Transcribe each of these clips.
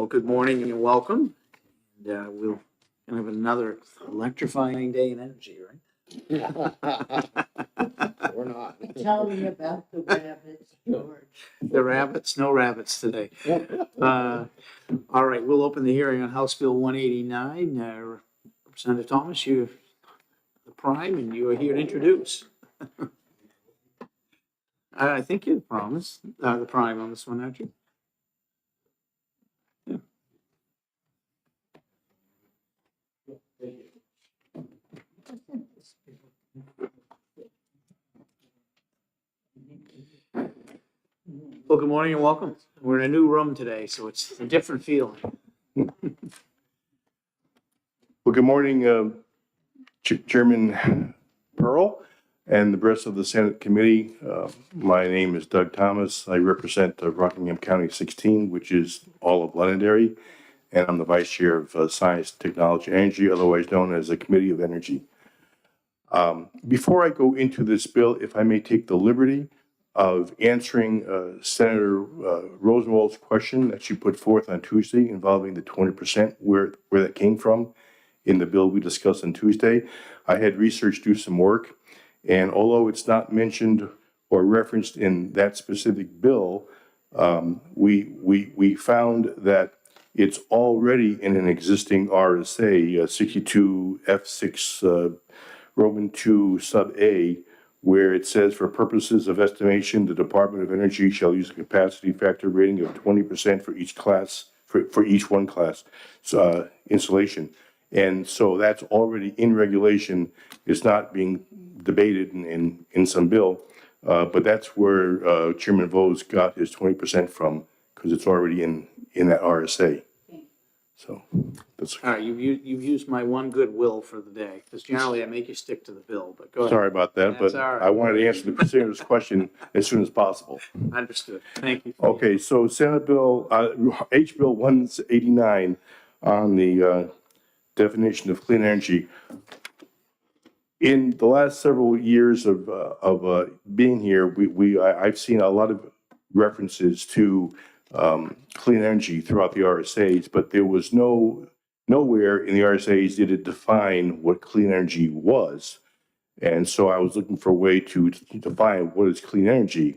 Well, good morning and welcome. And we'll have another electrifying day in energy, right? Or not. Tell me about the rabbits, George. The rabbits, no rabbits today. All right, we'll open the hearing on House Bill 189. Representative Thomas, you're the prime and you are here to introduce. I think you're the prime on this one, aren't you? Yeah. Well, good morning and welcome. We're in a new room today, so it's a different feeling. Well, good morning, Chairman Pearl and the rest of the Senate committee. My name is Doug Thomas. I represent Rockingham County 16, which is all of Londonderry, and I'm the Vice Chair of Science, Technology, Energy, otherwise known as the Committee of Energy. Before I go into this bill, if I may take the liberty of answering Senator Rosenwald's question that she put forth on Tuesday involving the 20%, where that came from in the bill we discussed on Tuesday. I had research do some work, and although it's not mentioned or referenced in that specific bill, we found that it's already in an existing RSA 62 F6 Roman 2 sub A, where it says, for purposes of estimation, the Department of Energy shall use a capacity factor rating of 20% for each class, for each one class installation. And so that's already in regulation. It's not being debated in some bill, but that's where Chairman Vose got his 20% from, because it's already in that RSA. So that's All right, you've used my one goodwill for the day, because generally I make you stick to the bill, but go ahead. sorry about that, That's but all right. I wanted to answer the senator's question as soon as possible. Understood. Thank you. Okay, so Senate Bill, H Bill 189 on the definition of clean energy. In the last several years of being here, I've seen a lot of references to clean energy throughout the RSAs, but there was nowhere in the RSAs did it define what clean energy was. And so I was looking for a way to define what is clean energy.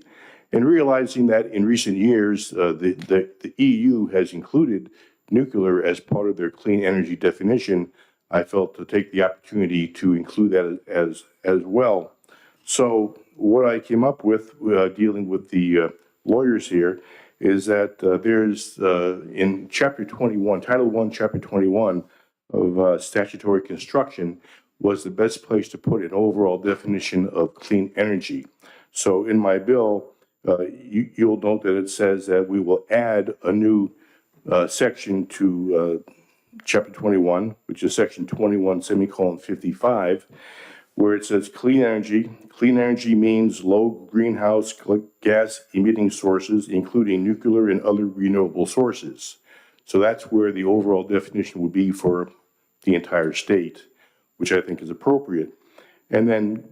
And realizing that in recent years, the EU has included nuclear as part of their clean energy definition, I felt to take the opportunity to include that as well. So what I came up with dealing with the lawyers here is that there's in Chapter 21, Title 1, Chapter 21 of statutory construction was the best place to put an overall definition of clean energy. So in my bill, you'll note that it says that we will add a new section to Chapter 21, which is Section 21, semicolon 55, where it says clean energy. Clean energy means low greenhouse gas emitting sources, including nuclear and other renewable sources. So that's where the overall definition would be for the entire state, which I think is appropriate. And then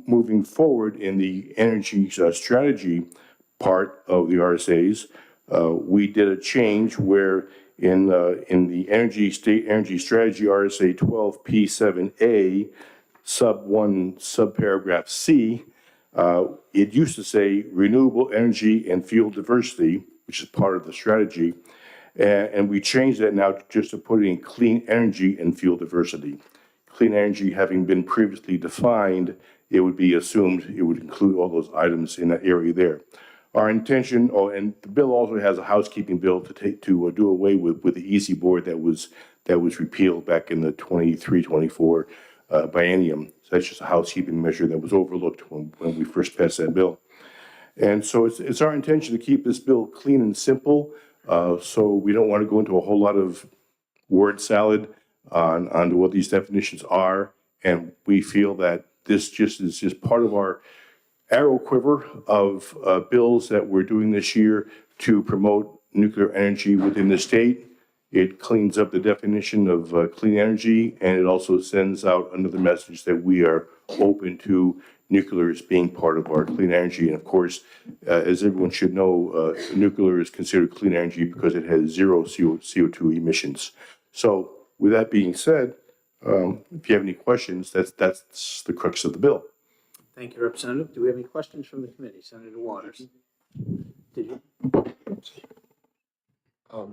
moving forward in the energy strategy part of the RSAs, we did a change where in the state energy strategy RSA 12P7A sub 1 subparagraph C, it used to say renewable energy and fuel diversity, which is part of the strategy, and we changed that now just to put it in clean energy and fuel diversity. Clean energy having been previously defined, it would be assumed it would include all those items in that area there. Our intention, and the bill also has a housekeeping bill to do away with the EC board that was repealed back in the 23-24 biennium. So that's just a housekeeping measure that was overlooked when we first passed that bill. And so it's our intention to keep this bill clean and simple. So we don't want to go into a whole lot of word salad on what these definitions are. And we feel that this is just part of our arrow quiver of bills that we're doing this year to promote nuclear energy within the state. It cleans up the definition of clean energy, and it also sends out another message that we are open to nuclear as being part of our clean energy. And of course, as everyone should know, nuclear is considered clean energy because it has zero CO2 emissions. So with that being said, if you have any questions, that's the crux of the bill. Thank you, Representative. Do we have any questions from the committee? Senator Waters? Did you?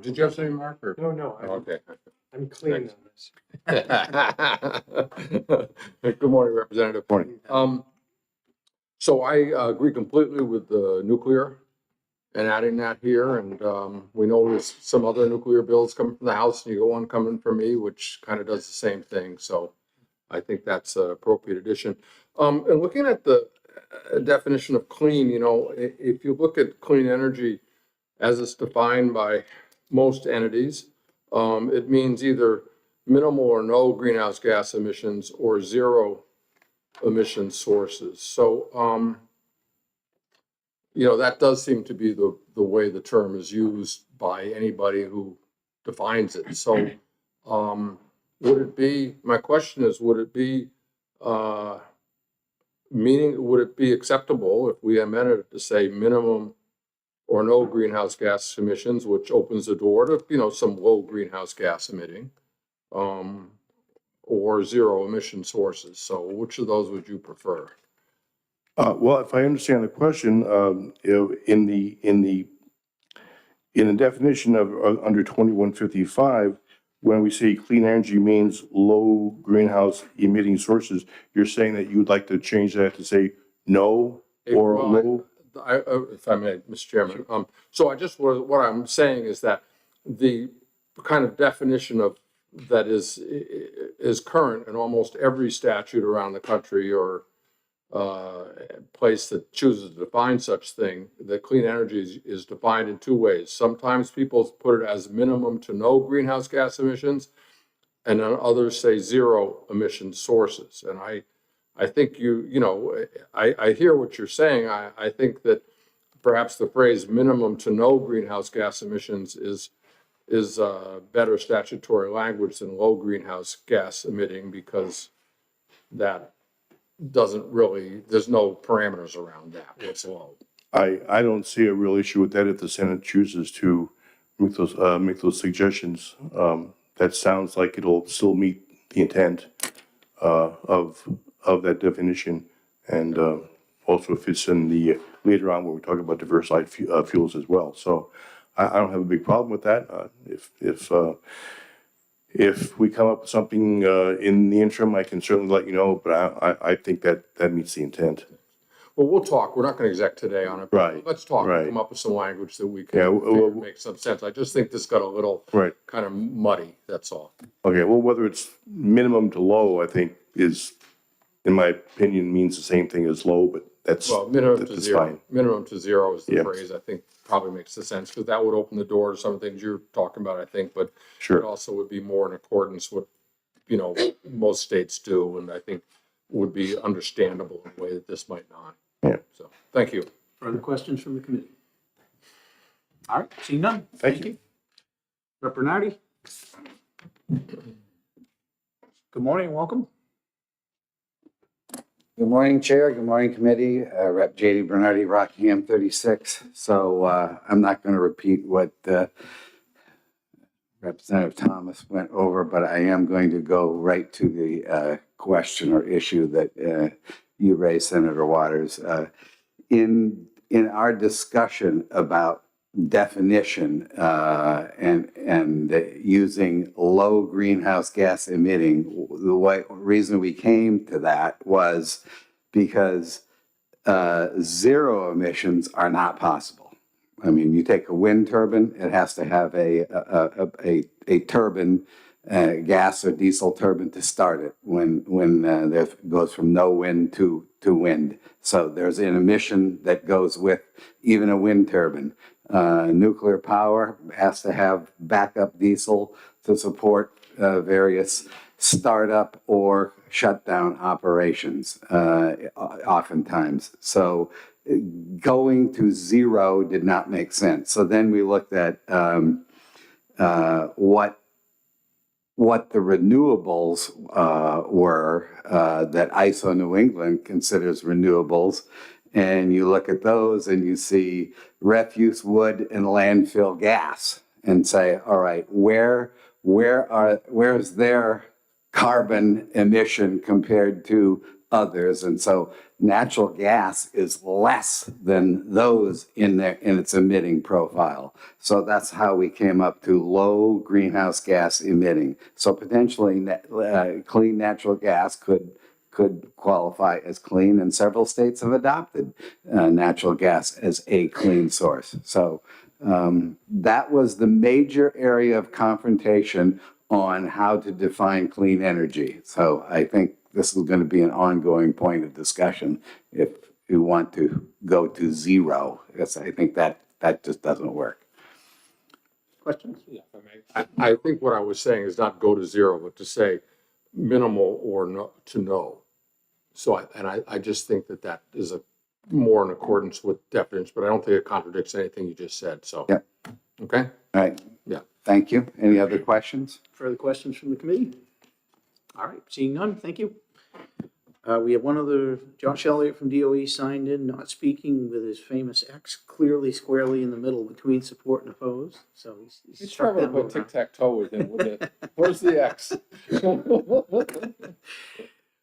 Did you have something, Mark? Or? No, Oh, okay. I'm clean on this. Good morning, Representative. Morning. So I agree completely with the nuclear and adding that here. And we know there's some other nuclear bills coming from the House, and you got one coming from me, which kind of does the same thing. So I think that's an appropriate addition. And looking at the definition of clean, if you look at clean energy as it's defined by most entities, it means either minimal or no greenhouse gas emissions or zero emission sources. So, that does seem to be the way the term is used by anybody who defines it. So, my question is, would it be acceptable if we amended it to say minimum or no greenhouse gas emissions, which opens the door to, some low greenhouse gas emitting, or zero emission sources? So which of those would you prefer? Well, if I understand the question, in the definition of under 2155, when we say clean energy means low greenhouse emitting sources, you're saying that you'd like to change that to say no or Well, low? If I may, Mr. Chairman. So what I'm saying is that the kind of definition of that is current in almost every statute around the country or place that chooses to define such thing, that clean energy is defined in two ways. Sometimes people put it as minimum to no greenhouse gas emissions, and then others say zero emission sources. And I think I hear what you're saying. I think that perhaps the phrase minimum to no greenhouse gas emissions is better statutory language than low greenhouse gas emitting, because that doesn't really, there's no parameters around that. What's low? I don't see a real issue with that if the Senate chooses to make those suggestions. That sounds like it'll still meet the intent of that definition, and also fits in the later on when we talk about diversified fuels as well. So I don't have a big problem with that. If we come up with something in the interim, I can certainly let you know. But I think that meets the intent. Well, we'll talk. We're not going to exec today on it. But Right, let's talk right. and come up with some language that we can Yeah, figure make some sense. I just think this got a little Right. kind of muddy. That's all. Okay. Well, whether it's minimum to low, I think is, in my opinion, means the same thing as low. But that's Well, minimum to that's zero. fine. Minimum to zero is the Yeah. phrase I think probably makes the sense, because that would open the door to some things you're talking about, I think, but it Sure. also would be more in accordance with, most states do, and I think would be understandable in a way that this might not. Yeah. So, thank you. Further questions from the committee? All right, seeing none. Thank you. Rep. Bernardi? Good morning, welcome. Good morning, Chair. Good morning, Committee. Rep. J.D. Bernardi, Rockingham 36. So I'm not going to repeat what Representative Thomas went over, but I am going to go right to the question or issue that you raised, Senator Waters. In our discussion about definition and using low greenhouse gas emitting, the reason we came to that was because zero emissions are not possible. I mean, you take a wind turbine, it has to have a turbine, gas or diesel turbine to start it when it goes from no wind to wind. So there's an emission that goes with even a wind turbine. Nuclear power has to have backup diesel to support various startup or shutdown operations, oftentimes. So going to zero did not make sense. So then we looked at what what the renewables were that ISO New England considers renewables. And you look at those and you see refuse wood and landfill gas and say, all right, where is their carbon emission compared to others? And so natural gas is less than those in its emitting profile. So that's how we came up to low greenhouse gas emitting. So potentially clean natural gas could qualify as clean, and several states have adopted natural gas as a clean source. So that was the major area of confrontation on how to define clean energy. So I think this is going to be an ongoing point of discussion if you want to go to zero, because I think that just doesn't work. Questions? Yeah, if I may. I think what I was saying is not go to zero, but to say minimal or no, to no. So I just think that is more in accordance with definitions, but I don't think it contradicts anything you just said, so. Yep. Okay? All right. Yeah. Thank you. Any other questions? Further questions from the committee? All right, seeing none, thank you. We have one other, Josh Elliott from DOE signed in, not speaking, with his famous X clearly squarely in the middle between support and oppose. So he's You struck try to that play one out. tic-tac-toe with him, with it. Where's the X?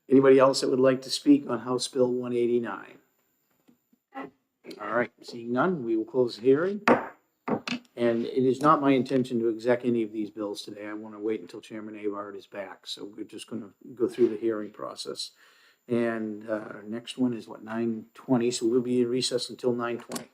Anybody else that would like to speak on House Bill 189? All right, seeing none, we will close the hearing. And it is not my intention to exec any of these bills today. I want to wait until Chairman Avard is back. So we're just going to go through the hearing process. And next one is what, 9:20, so we'll be in recess until 9:20.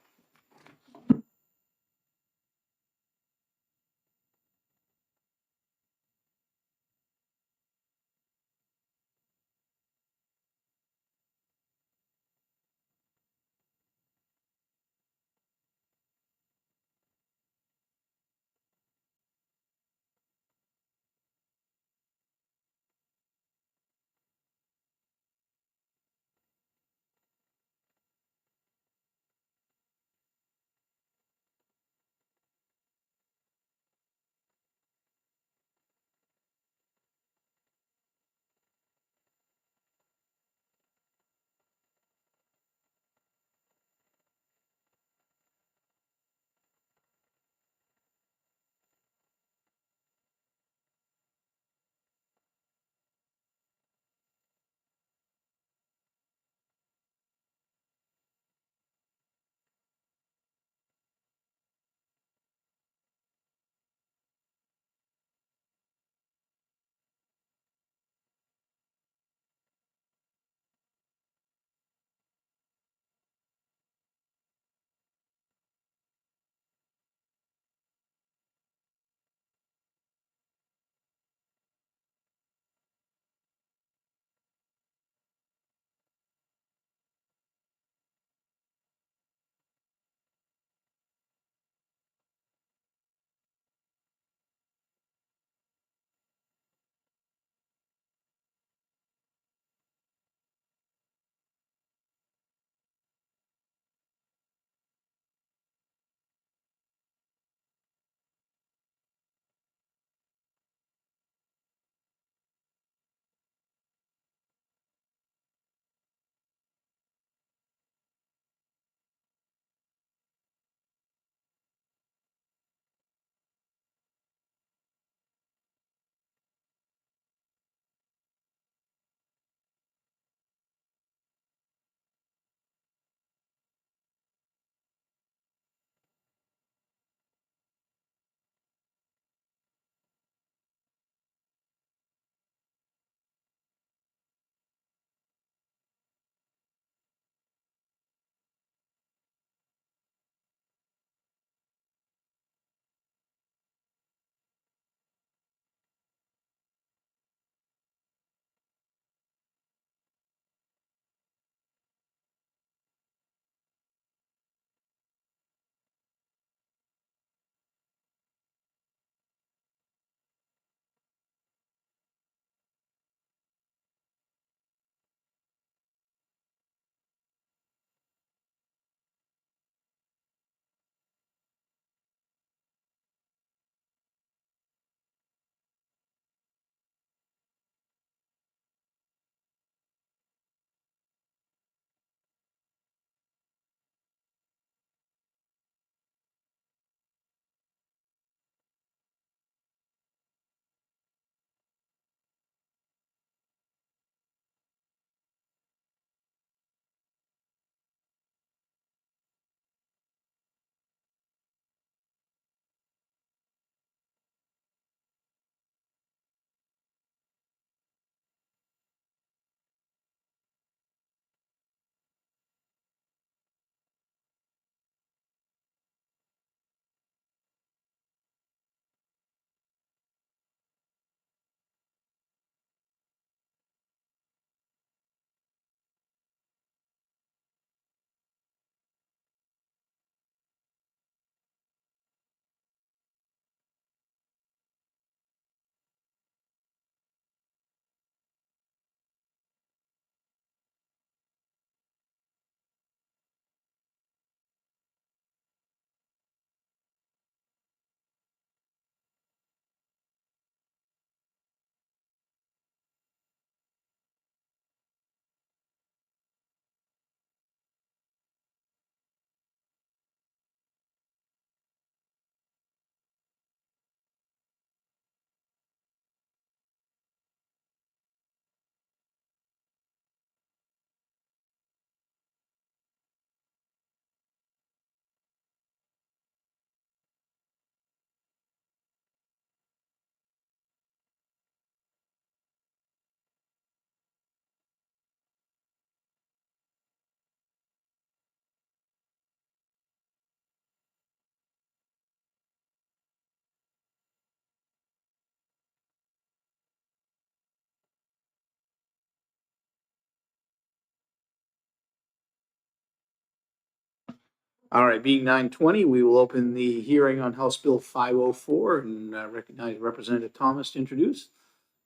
All right, being 9:20, we will open the hearing on House Bill 504 and recognize Representative Thomas to introduce.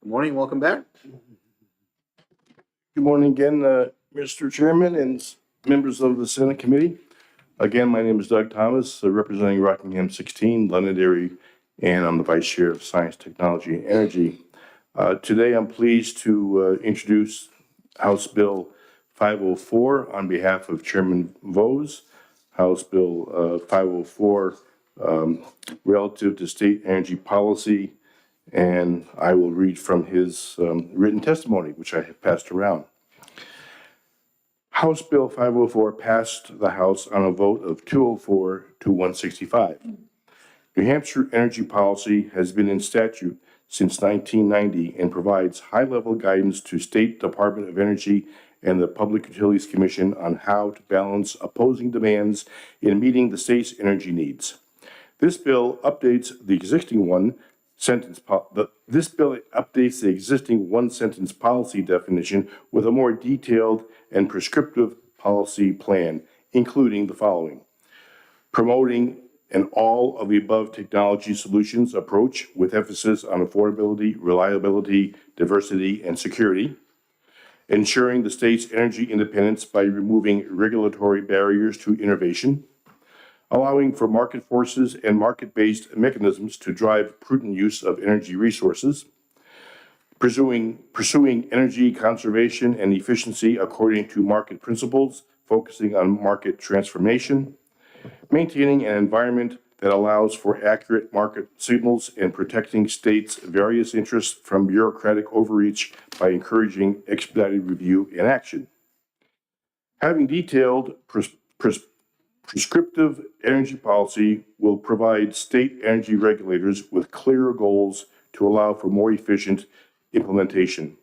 Good morning, welcome back. Good morning again, Mr. Chairman and members of the Senate Committee. Again, my name is Doug Thomas, representing Rockingham 16, Londonderry, and I'm the Vice Chair of Science, Technology, and Energy. Today, I'm pleased to introduce House Bill 504 on behalf of Chairman Vose. House Bill 504 relative to state energy policy, and I will read from his written testimony, which I have passed around. House Bill 504 passed the House on a vote of 204 to 165. New Hampshire energy policy has been in statute since 1990 and provides high-level guidance to State Department of Energy and the Public Utilities Commission on how to balance opposing demands in meeting the state's energy needs. This bill updates the existing one-sentence policy definition with a more detailed and prescriptive policy plan, including the following: promoting an all of the above technology solutions approach with emphasis on affordability, reliability, diversity, and security; ensuring the state's energy independence by removing regulatory barriers to innovation; allowing for market forces and market-based mechanisms to drive prudent use of energy resources; pursuing energy conservation and efficiency according to market principles, focusing on market transformation; maintaining an environment that allows for accurate market signals and protecting states' various interests from bureaucratic overreach by encouraging expedited review and action. Having detailed prescriptive energy policy will provide state energy regulators with clearer goals to allow for more efficient implementation.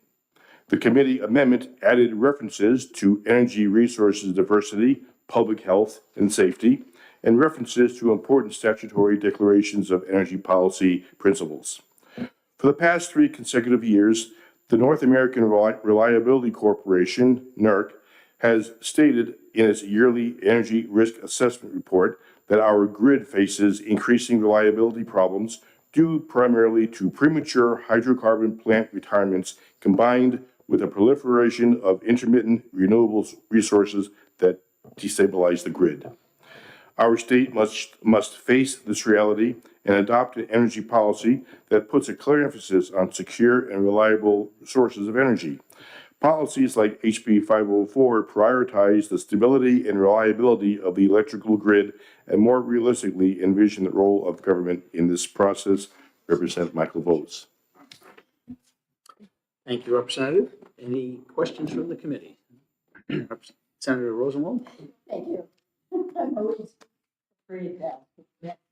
The committee amendment added references to energy resources diversity, public health, and safety, and references to important statutory declarations of energy policy principles. For the past 3 consecutive years, the North American Reliability Corporation, NERC, has stated in its yearly energy risk assessment report that our grid faces increasing reliability problems due primarily to premature hydrocarbon plant retirements combined with a proliferation of intermittent renewable resources that destabilize the grid. Our state must face this reality and adopt an energy policy that puts a clear emphasis on secure and reliable sources of energy. Policies like HB 504 prioritize the stability and reliability of the electrical grid and more realistically envision the role of government in this process. Representative Michael Vose. Thank you, Representative. Any questions from the committee? Senator Rosenwald? Thank you. I'm always afraid that.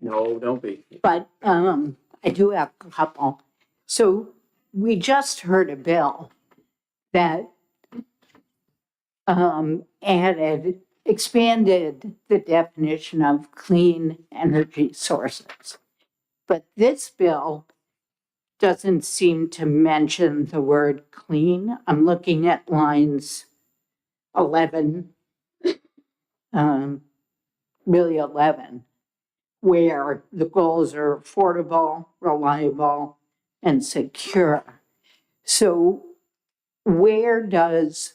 No, don't be. But I do have a couple. So we just heard a bill that expanded the definition of clean energy sources. But this bill doesn't seem to mention the word clean. I'm looking at lines 11, really 11, where the goals are affordable, reliable, and secure. So where does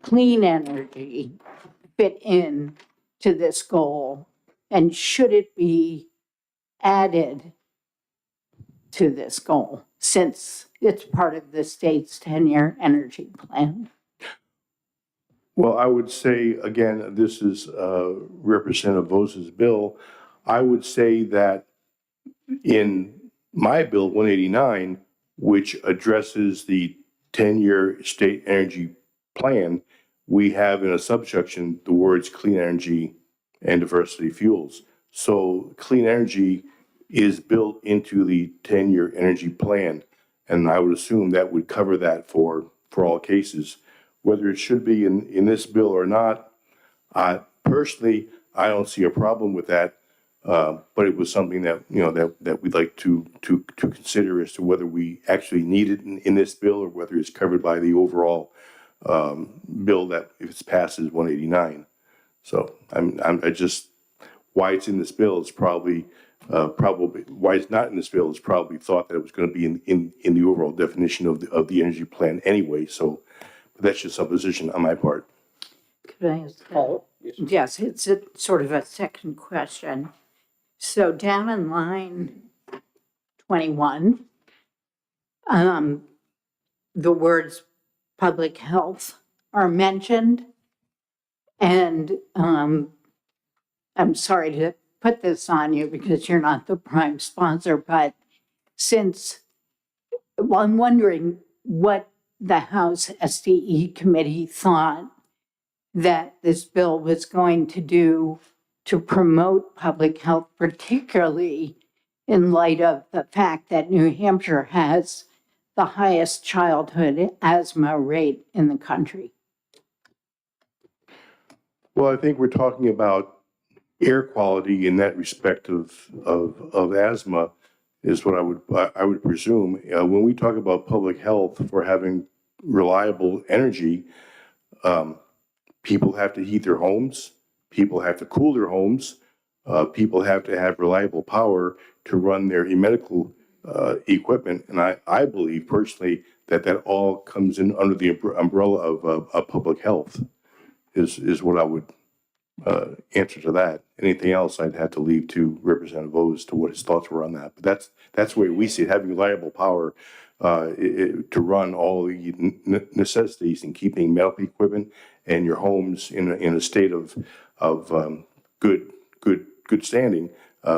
clean energy fit in to this goal? And should it be added to this goal since it's part of the state's 10-year energy plan? Well, I would say, again, this is Representative Vose's bill. I would say that in my bill 189, which addresses the 10-year state energy plan, we have in a subsection the words clean energy and diversity fuels. So clean energy is built into the 10-year energy plan, and I would assume that would cover that for all cases. Whether it should be in this bill or not, personally, I don't see a problem with that. But it was something that, that we'd like to consider as to whether we actually need it in this bill or whether it's covered by the overall bill that if it's passed is 189. So I just why it's in this bill is probably why it's not in this bill is probably thought that it was going to be in the overall definition of the energy plan anyway. So that's just supposition on my part. Could I ask Yes, it's a sort of a second question. So down in line 21, the words public health are mentioned. And I'm sorry to put this on you because you're not the prime sponsor, but I'm wondering what the House SDE committee thought that this bill was going to do to promote public health, particularly in light of the fact that New Hampshire has the highest childhood asthma rate in the country. Well, I think we're talking about air quality in that respect of asthma is what I would presume. When we talk about public health for having reliable energy, people have to heat their homes, people have to cool their homes, people have to have reliable power to run their medical equipment. And I believe personally that all comes in under the umbrella of public health is what I would answer to that. Anything else I'd have to leave to Representative O's to what his thoughts were on that. But that's the way we see it, having reliable power to run all the necessities and keeping medical equipment and your homes in a state of good standing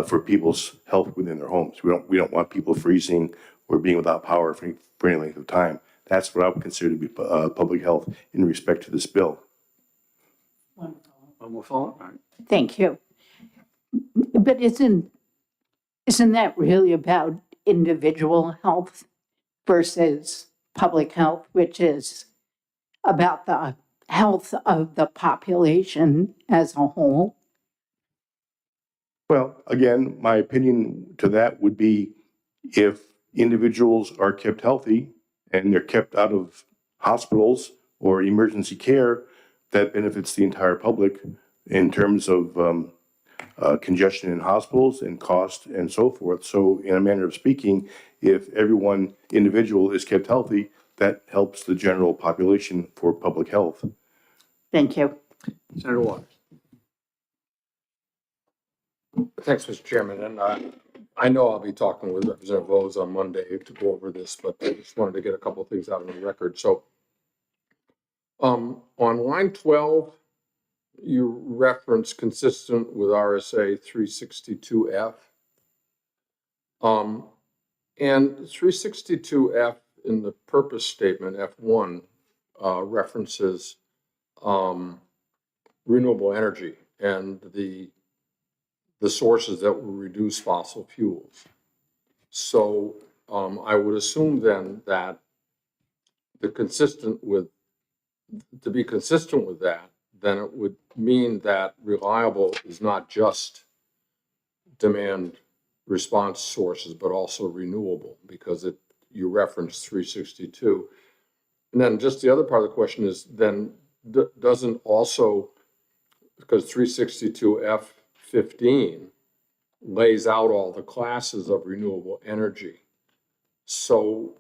for people's health within their homes. We don't want people freezing or being without power for any length of time. That's what I would consider to be public health in respect to this bill. One more follow-up? All right. Thank you. But isn't that really about individual health versus public health, which is about the health of the population as a whole? Well, again, my opinion to that would be if individuals are kept healthy and they're kept out of hospitals or emergency care, that benefits the entire public in terms of congestion in hospitals and cost and so forth. So in a manner of speaking, if everyone individual is kept healthy, that helps the general population for public health. Thank you. Senator Waters. Thanks, Mr. Chairman. And I know I'll be talking with Representative O's on Monday to go over this, but I just wanted to get a couple of things out on the record. So on line 12, you reference consistent with RSA 362F. And 362F in the purpose statement, F1, references renewable energy and the sources that will reduce fossil fuels. So I would assume then that to be consistent with that, then it would mean that reliable is not just demand response sources, but also renewable, because you referenced 362. And then just the other part of the question is then doesn't also, because 362F15 lays out all the classes of renewable energy. So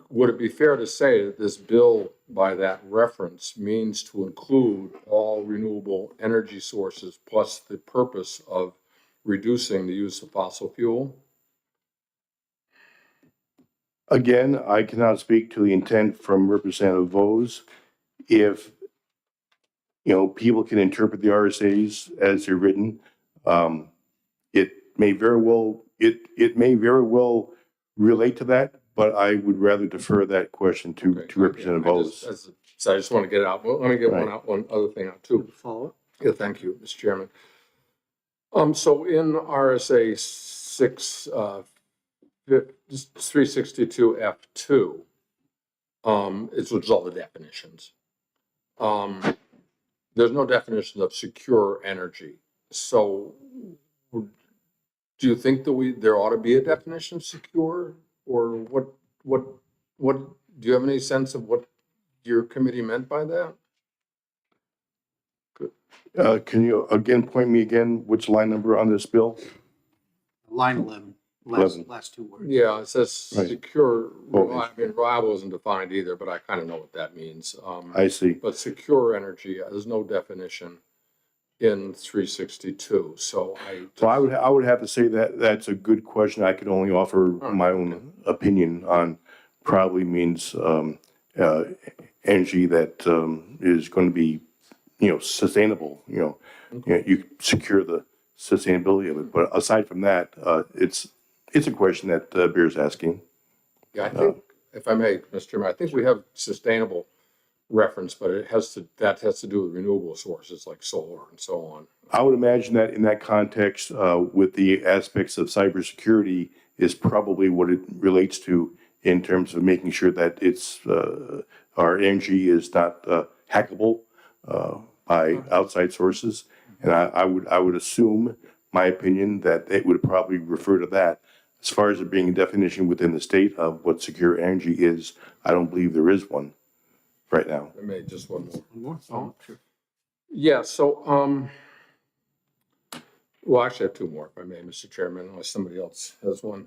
would it be fair to say that this bill, by that reference, means to include all renewable energy sources plus the purpose of reducing the use of fossil fuel? Again, I cannot speak to the intent from Representative Vos. If people can interpret the RSAs as they're written, it may very well relate to that, but I would rather defer that question to Representative Vos. So I just want to get it out. Well, let me get Right. one other thing out too. Follow-up? Yeah, thank you, Mr. Chairman. So in RSA 362F2, which is all the definitions. There's no definition of secure energy. So do you think that there ought to be a definition of secure, or what do you have any sense of what your committee meant by that? Can you again point me again, which line number on this bill? Line 11, 11. last two words. Yeah, it says Right. secure, Well, I mean, reliable isn't defined either, but I kind of know what that means. I see. But secure energy, there's no definition in 362, so So I would have to say that that's a good question. I could only offer my own opinion on probably means, energy that, is going to be, sustainable, you secure the sustainability of it. But aside from that, it's a question that bears asking. Yeah, I think, if I may, Mr. Chairman, I think we have sustainable reference, but that has to do with renewable sources like solar and so on. I would imagine that in that context, with the aspects of cybersecurity is probably what it relates to in terms of making sure that it's, our energy is not, hackable, by outside sources. And I would assume, my opinion, that it would probably refer to that. As far as it being a definition within the state of what secure energy is, I don't believe there is one right now. I may, just one more. One more? Oh, sure. Yeah, so, well, actually I have two more, if I may, Mr. Chairman, unless somebody else has one.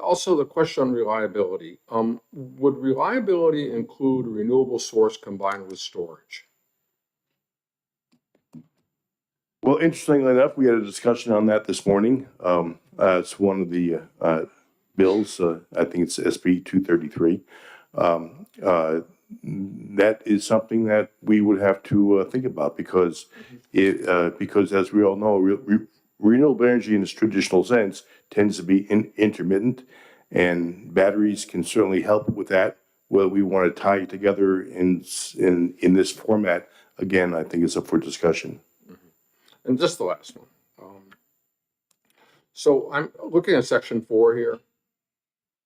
Also the question on reliability. Would reliability include a renewable source combined with storage? Well, interestingly enough, we had a discussion on that this morning. It's one of the bills, I think it's SB 233. That is something that we would have to think about because because as we all know, renewable energy in its traditional sense tends to be intermittent, and batteries can certainly help with that. Whether we want to tie it together in this format, again, I think it's up for discussion. And just the last one. So I'm looking at section 4 here.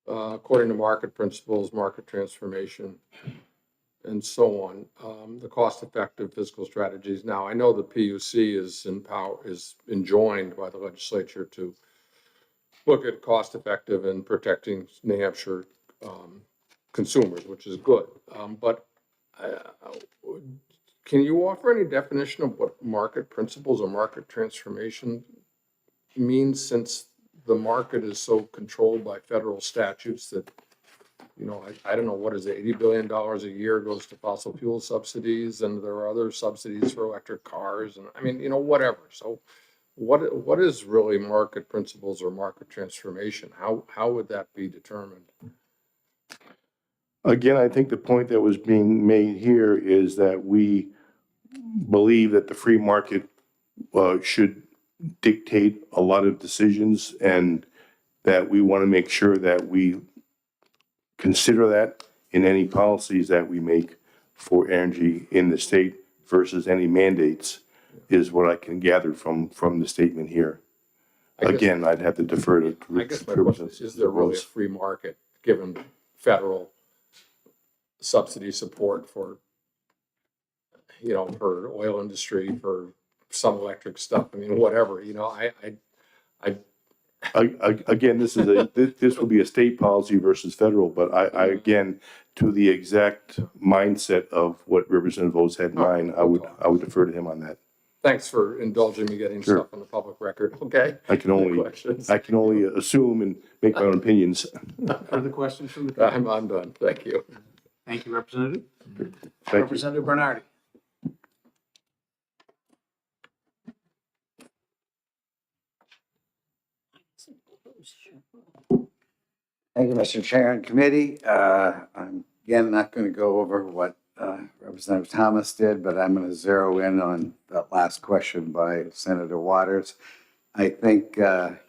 According to market principles, market transformation, and so on, the cost-effective fiscal strategies. Now, I know the PUC is enjoined by the legislature to look at cost-effective and protecting New Hampshire consumers, which is good. But can you offer any definition of what market principles or market transformation means, since the market is so controlled by federal statutes that, I don't know, what is it, $80 billion a year goes to fossil fuel subsidies, and there are other subsidies for electric cars, and I mean, whatever. So what is really market principles or market transformation? How would that be determined? Again, I think the point that was being made here is that we believe that the free market should dictate a lot of decisions, and that we want to make sure that we consider that in any policies that we make for energy in the state versus any mandates, is what I can gather from the statement here. Again, I'd have to defer to. I guess my question is there really a free market given federal subsidy support for, for oil industry, for some electric stuff? I mean, whatever, Again, this will be a state policy versus federal, but I again, to the exact mindset of what Representative O's had in mind, I would defer to him on that. Thanks for indulging me getting Sure. stuff on the public record, okay? I can Questions? only assume and make my own opinions. Further questions from the committee? I'm done, thank you. Thank you, Representative. Thank you. Representative Bernardi. Thank you, Mr. Chair and committee. I'm again not going to go over what Representative Thomas did, but I'm going to zero in on that last question by Senator Waters. I think,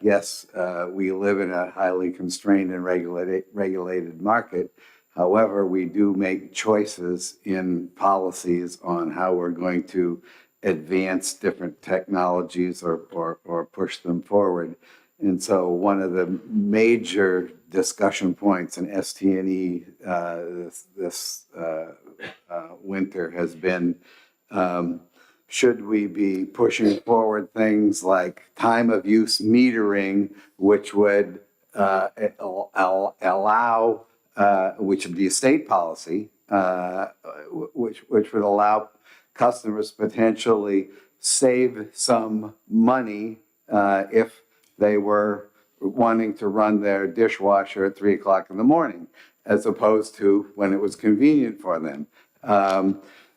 yes, we live in a highly constrained and regulated market. However, we do make choices in policies on how we're going to advance different technologies or push them forward. And so one of the major discussion points in ST&E this winter has been, should we be pushing forward things like time of use metering, which would allow, which would be a state policy, which would allow customers potentially save some money if they were wanting to run their dishwasher at 3 o'clock in the morning, as opposed to when it was convenient for them.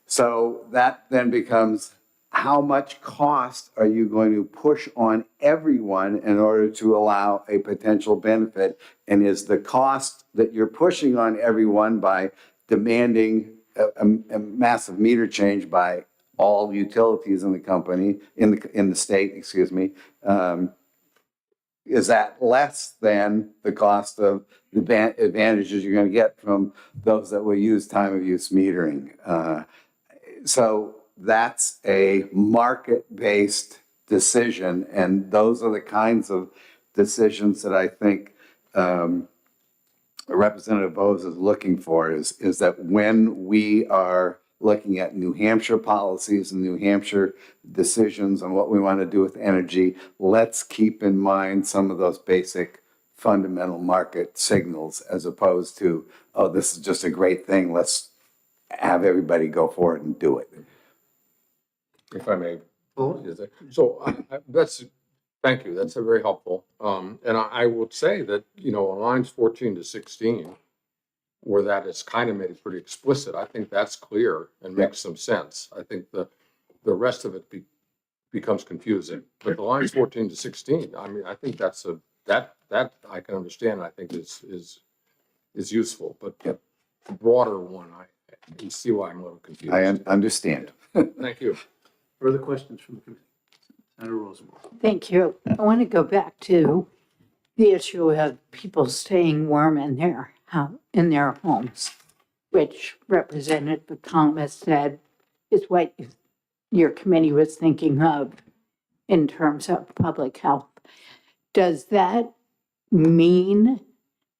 So that then becomes, how much cost are you going to push on everyone in order to allow a potential benefit? And is the cost that you're pushing on everyone by demanding a massive meter change by all utilities in the company, in the state, excuse me, is that less than the cost of the advantages you're going to get from those that will use time of use metering? So that's a market-based decision, and those are the kinds of decisions that I think Representative Bose is looking for, is that when we are looking at New Hampshire policies and New Hampshire decisions on what we want to do with energy, let's keep in mind some of those basic fundamental market signals, as opposed to, oh, this is just a great thing, let's have everybody go for it and do it. If I may. Oh. So thank you, that's very helpful. And I would say that, on lines 14 to 16, where that is kind of made it pretty explicit, I think that's clear and makes some sense. I think the rest of it becomes confusing. But the lines 14 to 16, I mean, I think that I can understand, I think is useful. But the broader one, you see why I'm a little confused. I understand. Thank you. Further questions from the committee? Senator Rosenberg. Thank you. I want to go back to the issue of people staying warm in their homes, which Representative Thomas said is what your committee was thinking of in terms of public health. Does that mean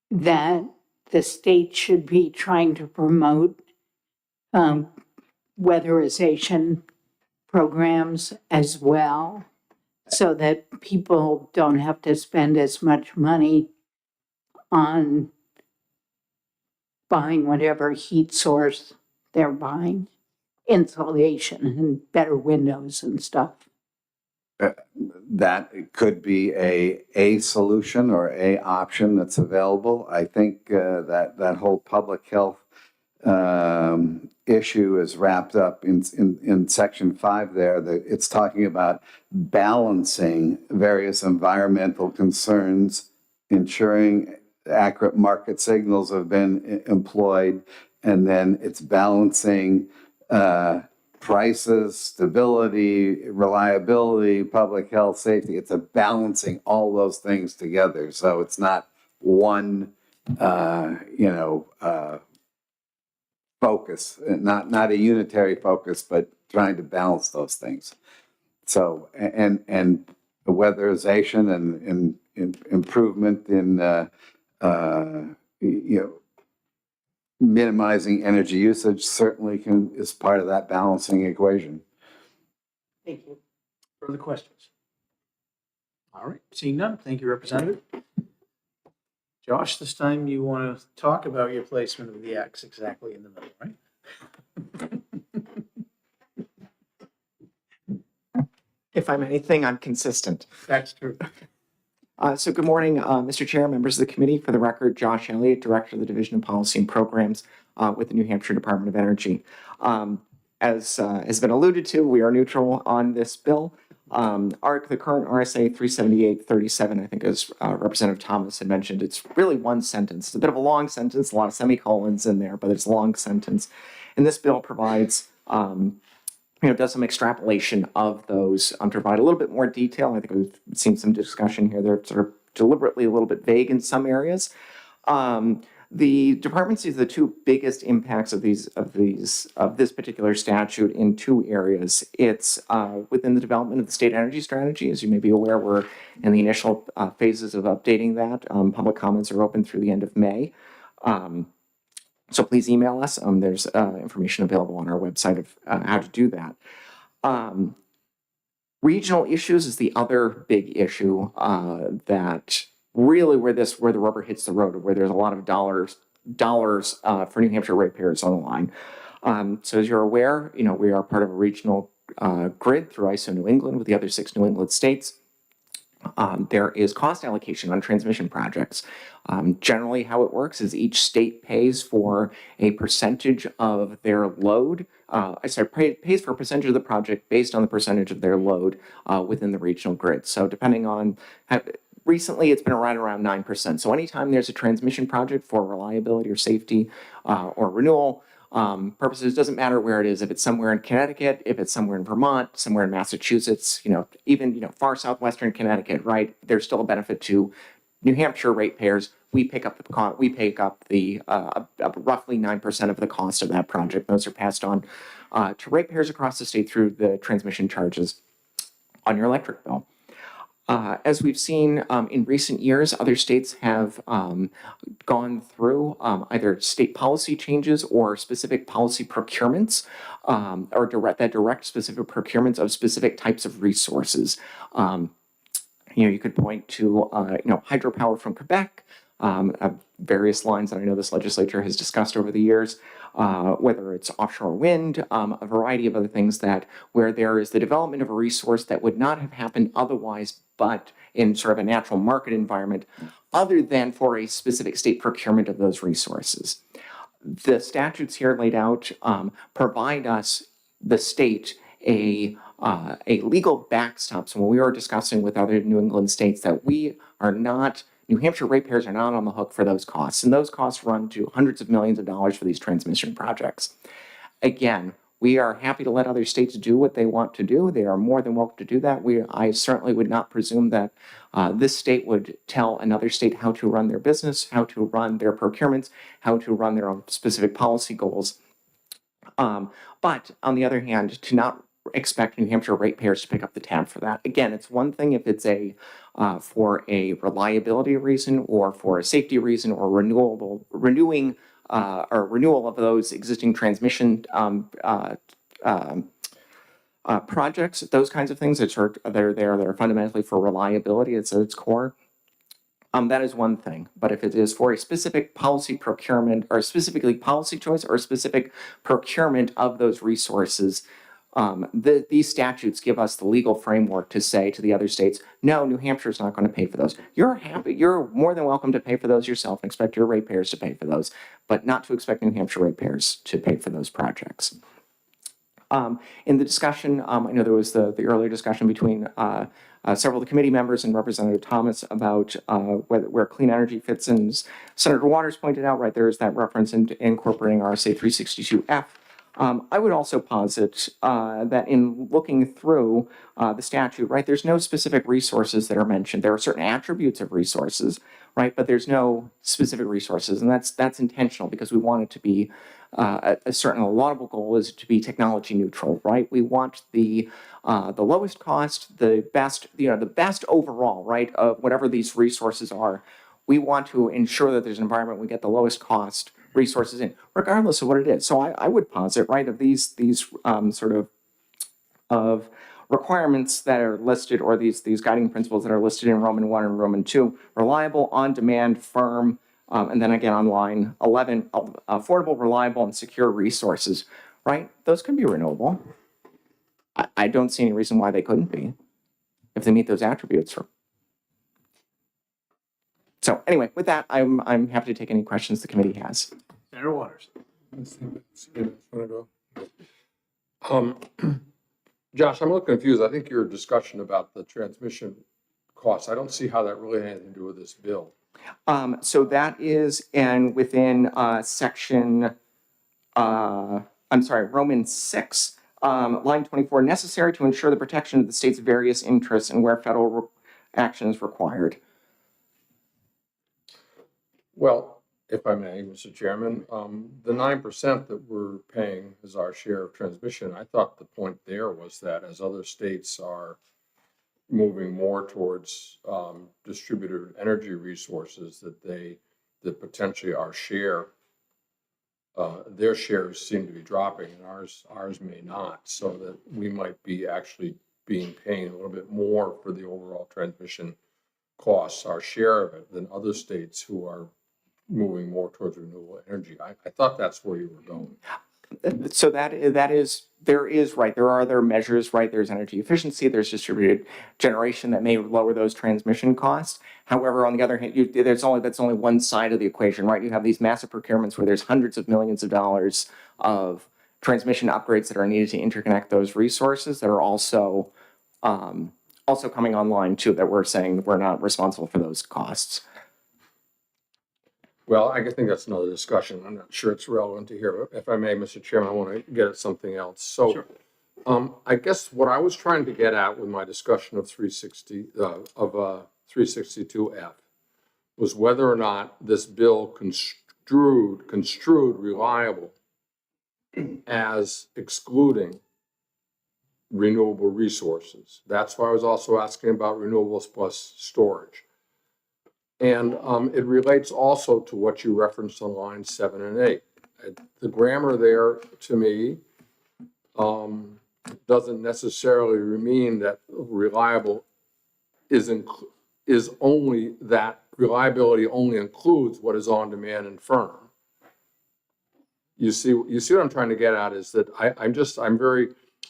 that the state should be trying to promote weatherization programs as well, so that people don't have to spend as much money on buying whatever heat source they're buying, insulation and better windows and stuff? That could be a solution or a option that's available. I think that whole public health issue is wrapped up in section 5 there. It's talking about balancing various environmental concerns, ensuring accurate market signals have been employed, and then it's balancing prices, stability, reliability, public health, safety. It's a balancing all those things together. So it's not one, focus, not a unitary focus, but trying to balance those things. So, and weatherization and improvement in, minimizing energy usage certainly is part of that balancing equation. Thank you. Further questions? All right, seeing none, thank you, Representative. Josh, this time you want to talk about your placement of the X exactly in the middle, right? If I'm anything, I'm consistent. That's true. So good morning, Mr. Chair, members of the committee. For the record, Josh Elliott, Director of the Division of Policy and Programs with the New Hampshire Department of Energy. As has been alluded to, we are neutral on this bill. The current RSA 378-37, I think, as Representative Thomas had mentioned, it's really one sentence. It's a bit of a long sentence, a lot of semicolons in there, but it's a long sentence. And this bill provides does some extrapolation of those, to provide a little bit more detail. I think we've seen some discussion here. They're sort of deliberately a little bit vague in some areas. The department sees the two biggest impacts of this particular statute in two areas. It's within the development of the state energy strategy. As you may be aware, we're in the initial phases of updating that. Public comments are open through the end of May. So please email us. There's information available on our website of how to do that. Regional issues is the other big issue that really where the rubber hits the road, where there's a lot of dollars dollars for New Hampshire ratepayers on the line. So as you're aware, we are part of a regional grid through ISO New England with the other 6 New England states. There is cost allocation on transmission projects. Generally, how it works is each state pays for a percentage of their load. Pays for a percentage of the project based on the percentage of their load within the regional grid. So depending on recently, it's been right around 9%. So anytime there's a transmission project for reliability or safety or renewal purposes, doesn't matter where it is. If it's somewhere in Connecticut, if it's somewhere in Vermont, somewhere in Massachusetts, even far southwestern Connecticut, right? There's still a benefit to New Hampshire ratepayers. We pick up the roughly 9% of the cost of that project. Those are passed on to ratepayers across the state through the transmission charges on your electric bill. As we've seen in recent years, other states have gone through either state policy changes or specific policy procurements or direct specific procurements of specific types of resources. You could point to hydropower from Quebec, various lines that I know this legislature has discussed over the years, whether it's offshore wind, a variety of other things where there is the development of a resource that would not have happened otherwise, but in sort of a natural market environment, other than for a specific state procurement of those resources. The statutes here laid out provide us, the state, a legal backstop. So when we were discussing with other New England states that New Hampshire ratepayers are not on the hook for those costs, and those costs run to hundreds of millions of dollars for these transmission projects. Again, we are happy to let other states do what they want to do. They are more than welcome to do that. I certainly would not presume that this state would tell another state how to run their business, how to run their procurements, how to run their own specific policy goals. But on the other hand, to not expect New Hampshire ratepayers to pick up the tab for that. Again, it's one thing if it's for a reliability reason or for a safety reason or renewing or renewal of those existing transmission projects, those kinds of things that are fundamentally for reliability. It's at its core. That is one thing. But if it is for a specific policy procurement or specifically policy choice or a specific procurement of those resources, these statutes give us the legal framework to say to the other states, no, New Hampshire is not going to pay for those. You're more than welcome to pay for those yourself and expect your ratepayers to pay for those, but not to expect New Hampshire ratepayers to pay for those projects. In the discussion, I know there was the earlier discussion between several of the committee members and Representative Thomas about where clean energy fits in. As Senator Waters pointed out, right, there's that reference into incorporating RSA 362F. I would also posit that in looking through the statute, right, there's no specific resources that are mentioned. There are certain attributes of resources, right, but there's no specific resources, and that's intentional because we want it to be a laudable goal is to be technology neutral, right? We want the lowest cost, the best overall, right, of whatever these resources are. We want to ensure that there's an environment we get the lowest cost resources in, regardless of what it is. So I would posit, right, of these of requirements that are listed, or these guiding principles that are listed in Roman 1 and Roman 2, reliable, on-demand, firm, and then again on line 11, affordable, reliable, and secure resources, right? Those can be renewable. I don't see any reason why they couldn't be if they meet those attributes. So anyway, with that, I'm happy to take any questions the committee has. Senator Waters. Josh, I'm a little confused. I think your discussion about the transmission costs, I don't see how that really had anything to do with this bill. So that is within section, Roman 6, line 24, necessary to ensure the protection of the state's various interests and where federal action is required. Well, if I may, Mr. Chairman, the 9% that we're paying as our share of transmission, I thought the point there was that as other states are moving more towards distributed energy resources, that potentially our share, their shares seem to be dropping and ours may not, so that we might be actually paying a little bit more for the overall transmission costs, our share of it, than other states who are moving more towards renewable energy. I thought that's where you were going. So that is, there is, right, there are other measures, right? There's energy efficiency, there's distributed generation that may lower those transmission costs. However, on the other hand, that's only one side of the equation, right? You have these massive procurements where there's hundreds of millions of dollars of transmission upgrades that are needed to interconnect those resources that are also coming online too, that we're saying we're not responsible for those costs. Well, I think that's another discussion. I'm not sure it's relevant to here. But if I may, Mr. Chairman, I want to get at something else. So, I guess what I was trying to get at with my discussion of 362F was whether or not this bill construed reliable as excluding renewable resources. That's why I was also asking about renewables plus storage. And it relates also to what you referenced on lines 7 and 8. The grammar there, to me, doesn't necessarily mean that reliable is only that reliability only includes what is on demand and firm. You see what I'm trying to get at is that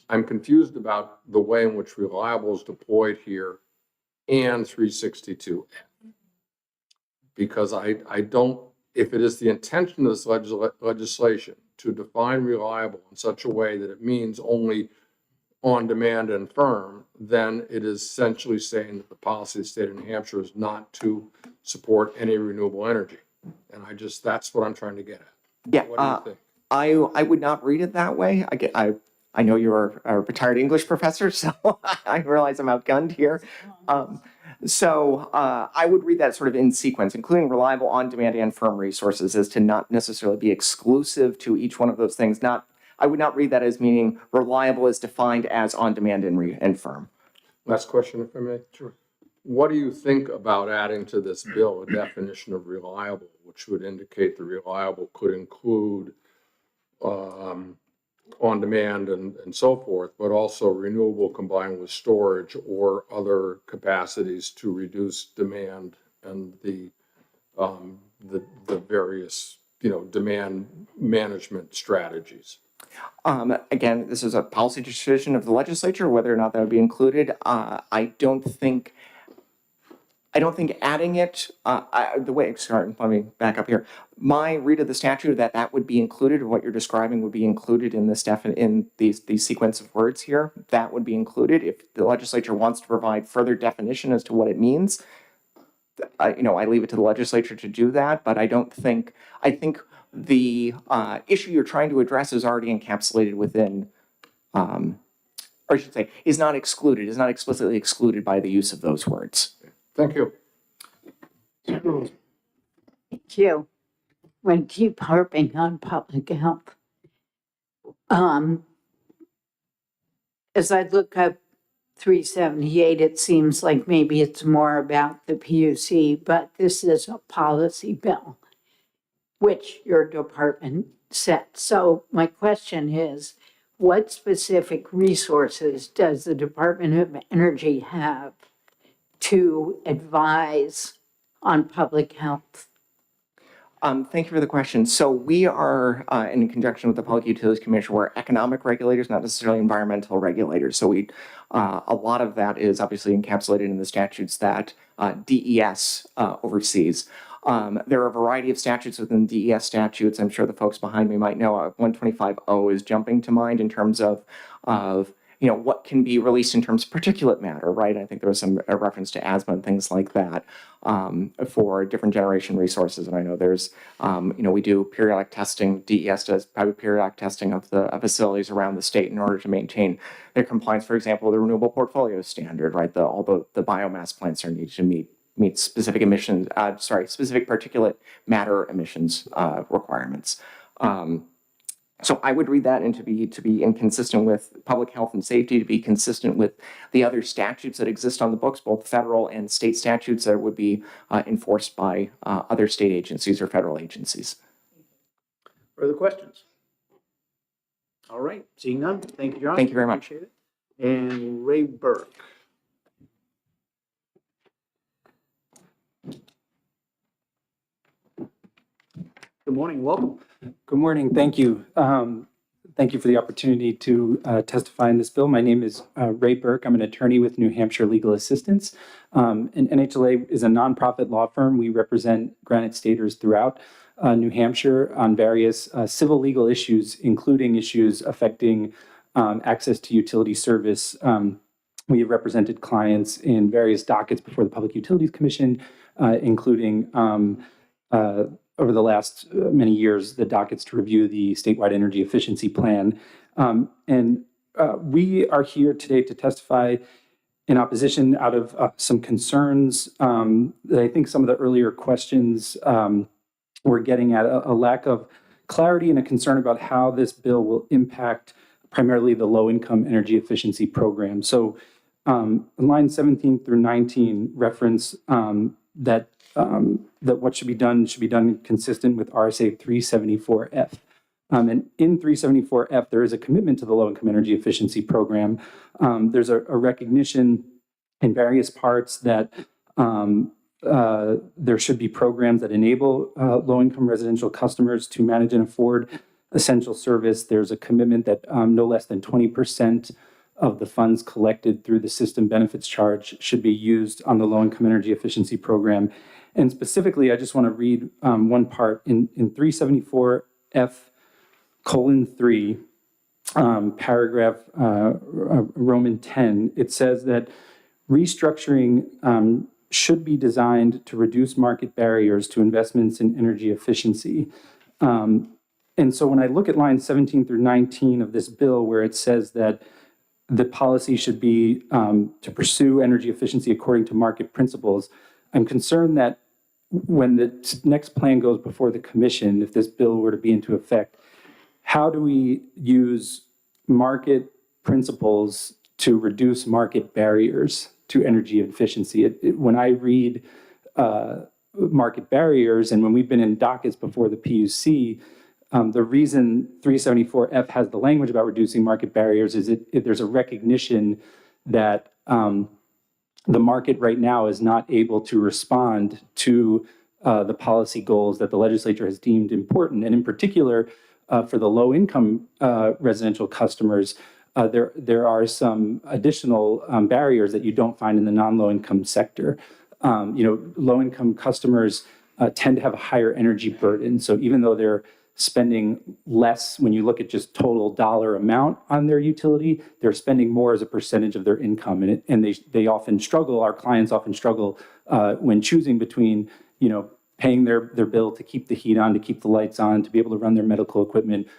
I'm confused about the way in which reliable is deployed here and 362F. Because I don't, if it is the intention of this legislation to define reliable in such a way that it means only on demand and firm, then it is essentially saying that the policy of the state of New Hampshire is not to support any renewable energy. And that's what I'm trying to get at. Yeah, What do you think? I would not read it that way. I know you're a retired English professor, so I realize I'm outgunned here. So I would read that sort of in sequence, including reliable, on-demand, and firm resources, as to not necessarily be exclusive to each one of those things. I would not read that as meaning reliable is defined as on-demand and firm. Last question, if I may. Sure. What do you think about adding to this bill a definition of reliable, which would indicate the reliable could include on demand and so forth, but also renewable combined with storage or other capacities to reduce demand and the various, demand management strategies? Again, this is a policy decision of the legislature, whether or not that would be included. I don't think adding it, sorry, let me back up here. My read of the statute that would be included, or what you're describing would be included in this in these sequence of words here. That would be included. If the legislature wants to provide further definition as to what it means, I leave it to the legislature to do that. But I think the issue you're trying to address is already encapsulated within, or I should say, is not explicitly excluded by the use of those words. Thank you. Thank you. We keep harping on public health. As I look up 378, it seems like maybe it's more about the PUC, but this is a policy bill, which your department set. So my question is, what specific resources does the Department of Energy have to advise on public health? Thank you for the question. So we are, in conjunction with the Public Utilities Commission, we're economic regulators, not necessarily environmental regulators. So a lot of that is obviously encapsulated in the statutes that DES oversees. There are a variety of statutes within DES statutes. I'm sure the folks behind me might know 125O is jumping to mind in terms of what can be released in terms of particulate matter, right? I think there was a reference to asthma and things like that for different generation resources. And I know there's, we do periodic testing. DES does periodic testing of the facilities around the state in order to maintain their compliance, for example, with the renewable portfolio standard, right? All the biomass plants are needed to meet specific emissions, specific particulate matter emissions requirements. So I would read that and to be inconsistent with public health and safety, to be consistent with the other statutes that exist on the books, both federal and state statutes that would be enforced by other state agencies or federal agencies. Further questions? All right, seeing none. Thank you, John. Thank you very much. Appreciate it. And Ray Burke. Good morning, welcome. Good morning. Thank you. Thank you for the opportunity to testify in this bill. My name is Ray Burke. I'm an attorney with New Hampshire Legal Assistance. And NHLA is a nonprofit law firm. We represent Granite Staters throughout New Hampshire on various civil legal issues, including issues affecting access to utility service. We have represented clients in various dockets before the Public Utilities Commission, including over the last many years, the dockets to review the statewide energy efficiency plan. We are here today to testify in opposition out of some concerns that I think some of the earlier questions were getting at, a lack of clarity and a concern about how this bill will impact primarily the low-income energy efficiency program. So line 17 through 19 reference that what should be done consistent with RSA 374F. And in 374F, there is a commitment to the low-income energy efficiency program. There's a recognition in various parts that there should be programs that enable low-income residential customers to manage and afford essential service. There's a commitment that no less than 20% of the funds collected through the system benefits charge should be used on the low-income energy efficiency program. And specifically, I just want to read one part in 374F:3, paragraph Roman 10. It says that restructuring should be designed to reduce market barriers to investments in energy efficiency. And so when I look at lines 17 through 19 of this bill, where it says that the policy should be to pursue energy efficiency according to market principles, I'm concerned that when the next plan goes before the commission, if this bill were to be into effect, how do we use market principles to reduce market barriers to energy efficiency? When I read market barriers, and when we've been in dockets before the PUC, the reason 374F has the language about reducing market barriers is there's a recognition that the market right now is not able to respond to the policy goals that the legislature has deemed important. And in particular, for the low-income residential customers, there are some additional barriers that you don't find in the non-low-income sector. Low-income customers tend to have a higher energy burden. So even though they're spending less when you look at just total dollar amount on their utility, they're spending more as a percentage of their income. And they often struggle, our clients often struggle when choosing between, paying their bill to keep the heat on, to keep the lights on, to be able to run their medical equipment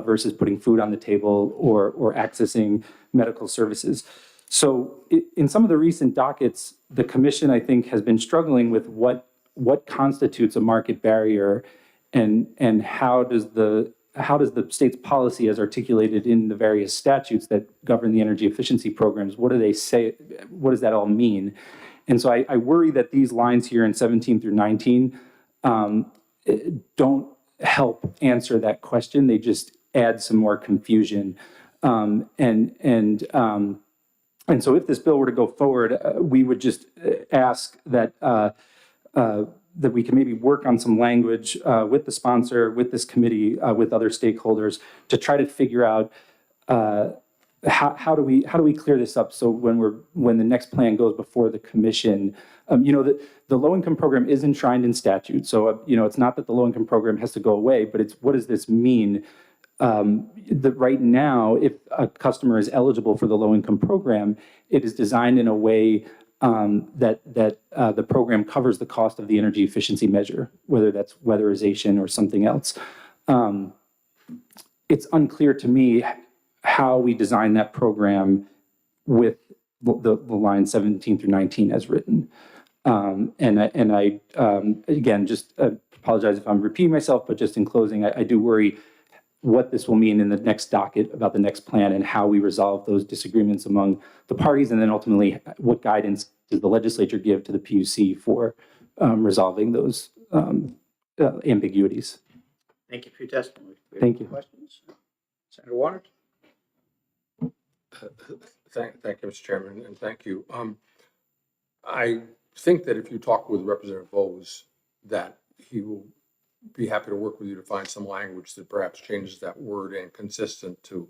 versus putting food on the table or accessing medical services. So in some of the recent dockets, the commission, I think, has been struggling with what constitutes a market barrier and how does the state's policy as articulated in the various statutes that govern the energy efficiency programs, what do they say, what does that all mean? And so I worry that these lines here in 17 through 19 don't help answer that question. They just add some more confusion. And so if this bill were to go forward, we would just ask that that we can maybe work on some language with the sponsor, with this committee, with other stakeholders to try to figure out how do we clear this up so when the next plan goes before the commission, the low-income program is enshrined in statute. So it's not that the low-income program has to go away, but it's what does this mean? That right now, if a customer is eligible for the low-income program, it is designed in a way that the program covers the cost of the energy efficiency measure, whether that's weatherization or something else. It's unclear to me how we design that program with the line 17 through 19 as written. And I again, just apologize if I'm repeating myself, but just in closing, I do worry what this will mean in the next docket about the next plan and how we resolve those disagreements among the parties, and then ultimately what guidance does the legislature give to the PUC for resolving those ambiguities. Thank you for your testimony. Thank you. Questions? Senator Waters? Thank you, Mr. Chairman, and thank you. I think that if you talk with Representative Bowes, that he will be happy to work with you to find some language that perhaps changes that word and consistent to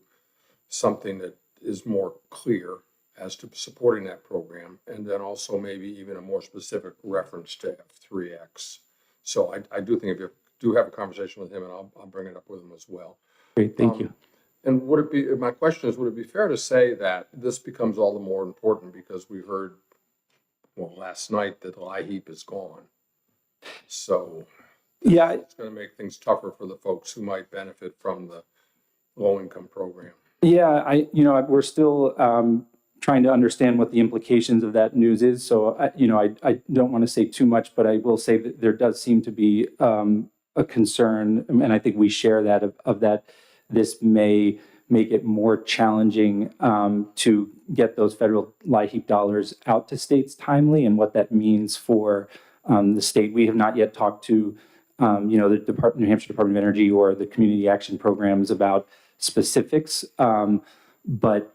something that is more clear as to supporting that program, and then also maybe even a more specific reference to F3X. So I do think if you do have a conversation with him, and I'll bring it up with him as well. Great, thank you. And would it be, my question is, would it be fair to say that this becomes all the more important because we heard, well, last night that LIHEAP is gone? So Yeah, it's going to make things tougher for the folks who might benefit from the low-income program. yeah, we're still trying to understand what the implications of that news is. So, I don't want to say too much, but I will say that there does seem to be a concern, and I think we share that of that this may make it more challenging to get those federal LIHEAP dollars out to states timely, and what that means for the state. We have not yet talked to, the New Hampshire Department of Energy or the community action programs about specifics, but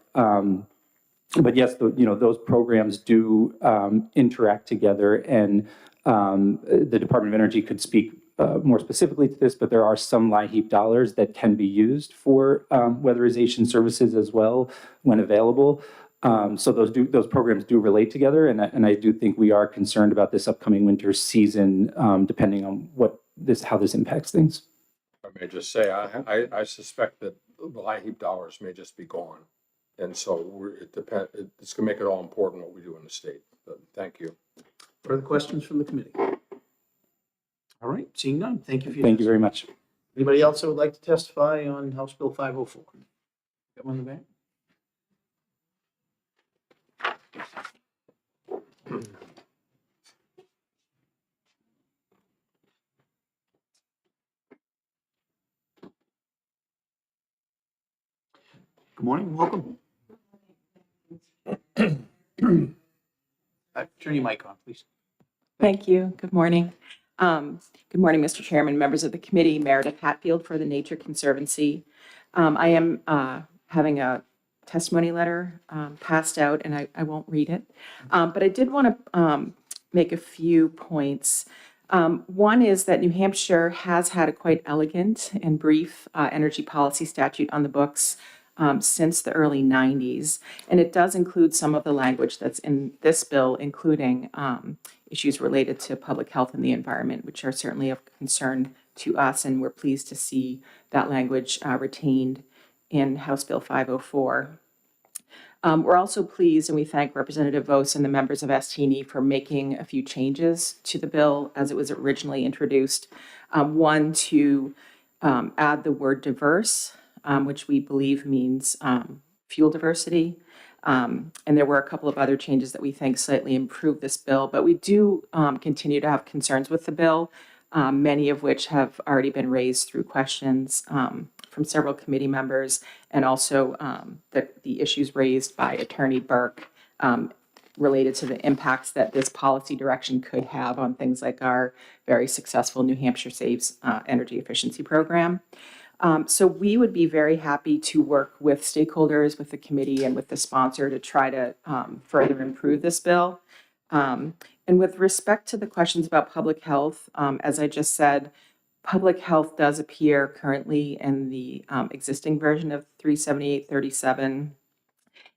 yes, those programs do interact together, and the Department of Energy could speak more specifically to this, but there are some LIHEAP dollars that can be used for weatherization services as well when available. So those programs do relate together, and I do think we are concerned about this upcoming winter season, depending on how this impacts things. I may just say, I suspect that the LIHEAP dollars may just be gone. And so it's going to make it all important what we do in the state. But thank you. Further questions from the committee? All right, seeing none, thank you for your Thank you very much. Anybody else that would like to testify on House Bill 504? Got one in the back? Good morning, welcome. Turn your mic on, please. Thank you. Good morning. Good morning, Mr. Chairman, members of the committee, Meredith Hatfield for the Nature Conservancy. I am having a testimony letter passed out, and I won't read it. But I did want to make a few points. One is that New Hampshire has had a quite elegant and brief energy policy statute on the books since the early 90s. And it does include some of the language that's in this bill, including issues related to public health and the environment, which are certainly of concern to us. And we're pleased to see that language retained in House Bill 504. We're also pleased, and we thank Representative Vos and the members of STNE for making a few changes to the bill as it was originally introduced. One, to add the word diverse, which we believe means fuel diversity. And there were a couple of other changes that we think slightly improve this bill, but we do continue to have concerns with the bill, many of which have already been raised through questions from several committee members, and also the issues raised by Attorney Burke related to the impacts that this policy direction could have on things like our very successful New Hampshire Saves energy efficiency program. So we would be very happy to work with stakeholders, with the committee, and with the sponsor to try to further improve this bill. And with respect to the questions about public health, as I just said, public health does appear currently in the existing version of 37837.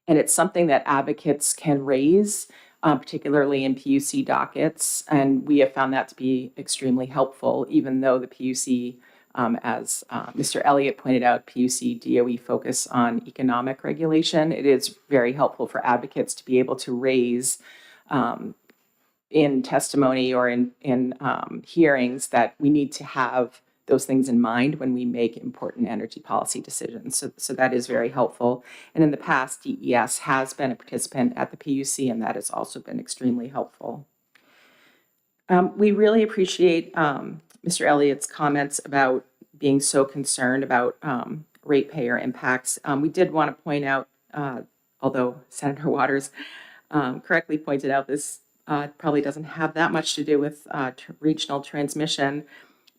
And it's something that advocates can raise, particularly in PUC dockets. And we have found that to be extremely helpful, even though the PUC, as Mr. Elliott pointed out, PUC DOE focus on economic regulation. It is very helpful for advocates to be able to raise in testimony or in hearings that we need to have those things in mind when we make important energy policy decisions. So that is very helpful. And in the past, DES has been a participant at the PUC, and that has also been extremely helpful. We really appreciate Mr. Elliott's comments about being so concerned about ratepayer impacts. We did want to point out, although Senator Waters correctly pointed out, this probably doesn't have that much to do with regional transmission,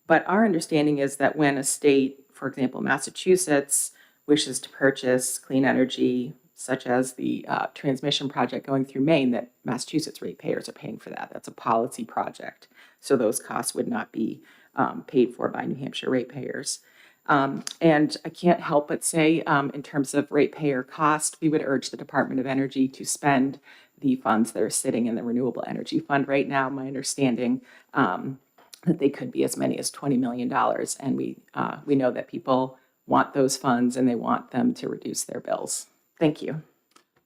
but our understanding is that when a state, for example, Massachusetts, wishes to purchase clean energy such as the transmission project going through Maine, that Massachusetts ratepayers are paying for that. That's a policy project. So those costs would not be paid for by New Hampshire ratepayers. And I can't help but say, in terms of ratepayer cost, we would urge the Department of Energy to spend the funds that are sitting in the Renewable Energy Fund right now. My understanding that they could be as many as $20 million. And we know that people want those funds and they want them to reduce their bills. Thank you.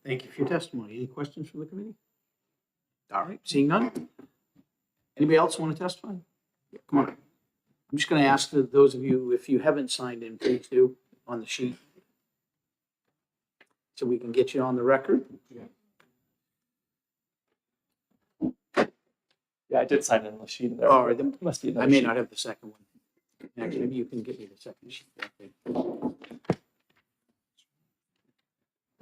Thank you for your testimony. Any questions from the committee? All right, seeing none. Anybody else want to testify? Yeah, come on. I'm just going to ask those of you, if you haven't signed in, please do on the sheet. So we can get you on the record. Yeah, I did sign in the sheet in there. All right, then Must be I another may sheet. not have the second one. Actually, maybe you can get me the second sheet.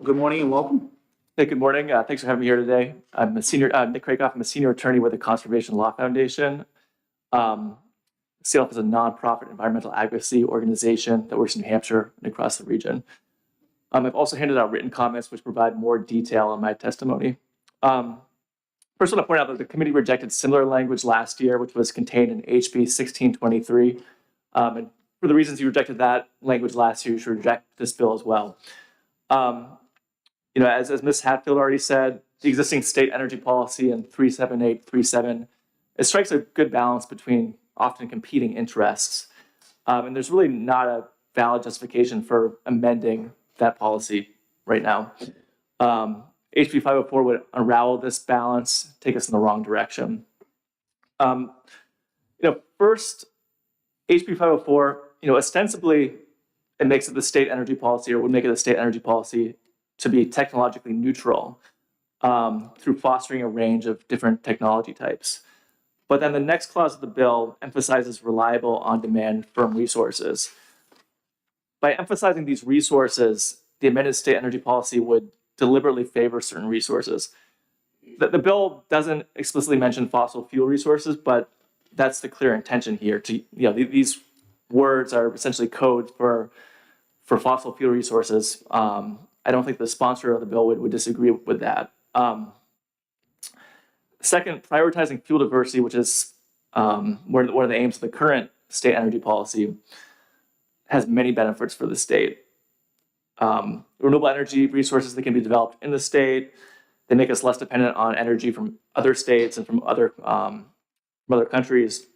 Good morning and welcome. Hey, good morning. Thanks for having me here today. I'm a senior, Nick Krakoff. I'm a senior attorney with the Conservation Law Foundation. CLF is a nonprofit environmental advocacy organization that works in New Hampshire and across the region. I've also handed out written comments which provide more detail on my testimony. First, I want to point out that the committee rejected similar language last year, which was contained in HB 1623. And for the reasons you rejected that language last year, you should reject this bill as well. As Ms. Hatfield already said, the existing state energy policy in 37837, it strikes a good balance between often competing interests. And there's really not a valid justification for amending that policy right now. HB 504 would unravel this balance, take us in the wrong direction. First, HB 504, ostensibly it makes it the state energy policy, or would make it the state energy policy to be technologically neutral through fostering a range of different technology types. But then the next clause of the bill emphasizes reliable, on-demand, firm resources. By emphasizing these resources, the amended state energy policy would deliberately favor certain resources. The bill doesn't explicitly mention fossil fuel resources, but that's the clear intention here. These words are essentially code for fossil fuel resources. I don't think the sponsor of the bill would disagree with that. Second, prioritizing fuel diversity, which is one of the aims of the current state energy policy, has many benefits for the state. Renewable energy resources that can be developed in the state, they make us less dependent on energy from other states and from other countries.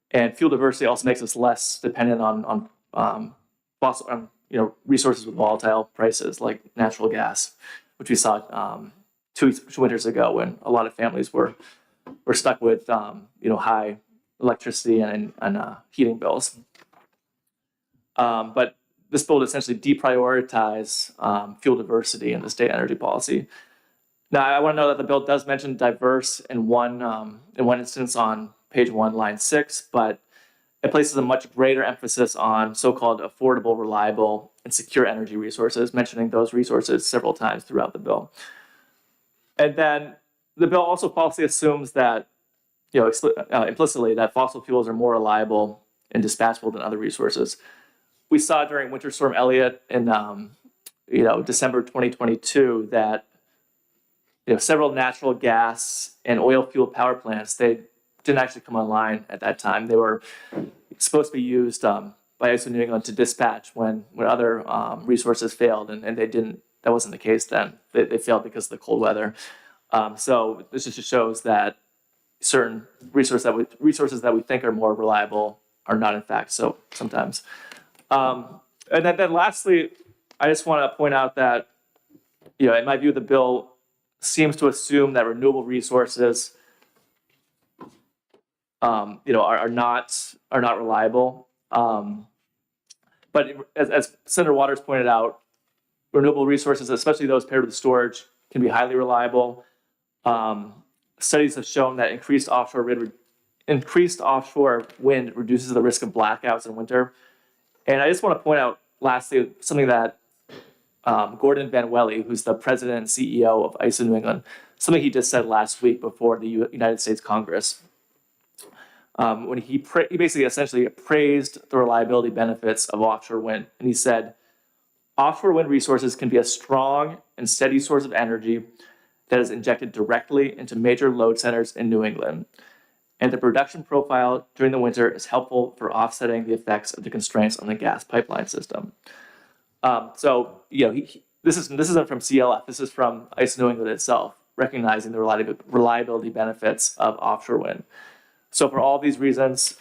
And fuel diversity also makes us less dependent on resources with volatile prices like natural gas, which we saw 2 winters ago when a lot of families were stuck with high electricity and heating bills. But this bill would essentially deprioritize fuel diversity in the state energy policy. Now, I want to know that the bill does mention diverse in one instance on page 1, line 6, but it places a much greater emphasis on so-called affordable, reliable, and secure energy resources, mentioning those resources several times throughout the bill. And then the bill also falsely assumes that, implicitly, that fossil fuels are more reliable and dispatchable than other resources. We saw during Winter Storm Elliott in December 2022 that several natural gas and oil fuel power plants, they didn't actually come online at that time. They were supposed to be used by ISO New England to dispatch when other resources failed, and they didn't. That wasn't the case then. They failed because of the cold weather. So this just shows that certain resources that we think are more reliable are not in fact so sometimes. And then lastly, I just want to point out that, in my view, the bill seems to assume that renewable resources, are not reliable. But as Senator Waters pointed out, renewable resources, especially those paired with storage, can be highly reliable. Studies have shown that increased offshore wind reduces the risk of blackouts in winter. And I just want to point out, lastly, something that Gordon Van Welle, who's the president and CEO of ISO New England, something he just said last week before the United States Congress. When he basically essentially praised the reliability benefits of offshore wind. And he said, offshore wind resources can be a strong and steady source of energy that is injected directly into major load centers in New England. And the production profile during the winter is helpful for offsetting the effects of the constraints on the gas pipeline system. So, this isn't from CLF. This is from ISO New England itself, recognizing the reliability benefits of offshore wind. So, for all these reasons,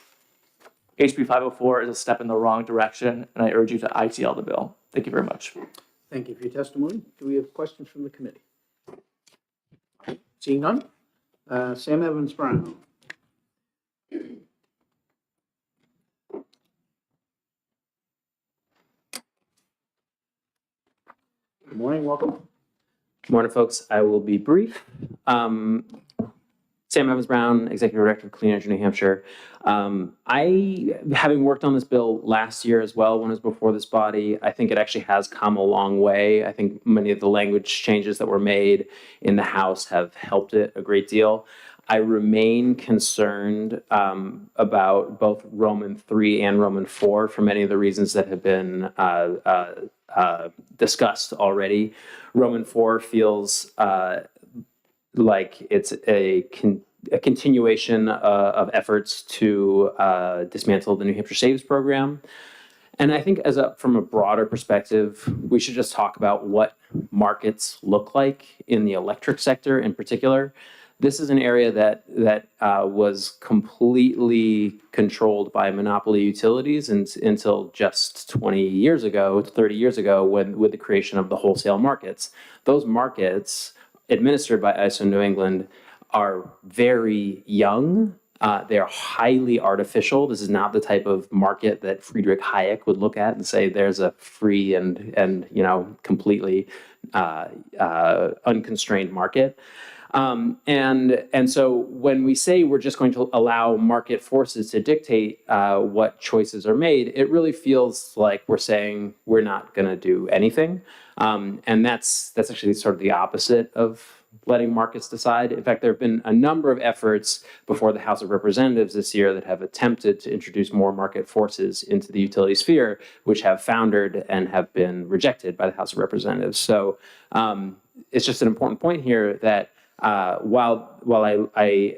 HB 504 is a step in the wrong direction, and I urge you to ITL the bill. Thank you very much. Thank you for your testimony. Do we have questions from the committee? Seeing none? Sam Evans Brown. Good morning, welcome. Good morning, folks. I will be brief. Sam Evans Brown, Executive Director of Clean Energy New Hampshire. Having worked on this bill last year as well, when it was before this body, I think it actually has come a long way. I think many of the language changes that were made in the House have helped it a great deal. I remain concerned about both Roman 3 and Roman 4 for many of the reasons that have been discussed already. Roman 4 feels like it's a continuation of efforts to dismantle the New Hampshire Saves program. And I think from a broader perspective, we should just talk about what markets look like in the electric sector in particular. This is an area that was completely controlled by monopoly utilities until just 20 years ago, 30 years ago, with the creation of the wholesale markets. Those markets, administered by ISO New England, are very young. They are highly artificial. This is not the type of market that Friedrich Hayek would look at and say there's a free and completely unconstrained market. And so when we say we're just going to allow market forces to dictate what choices are made, it really feels like we're saying we're not going to do anything. And that's actually sort of the opposite of letting markets decide. In fact, there have been a number of efforts before the House of Representatives this year that have attempted to introduce more market forces into the utility sphere, which have foundered and have been rejected by the House of Representatives. So it's just an important point here that while I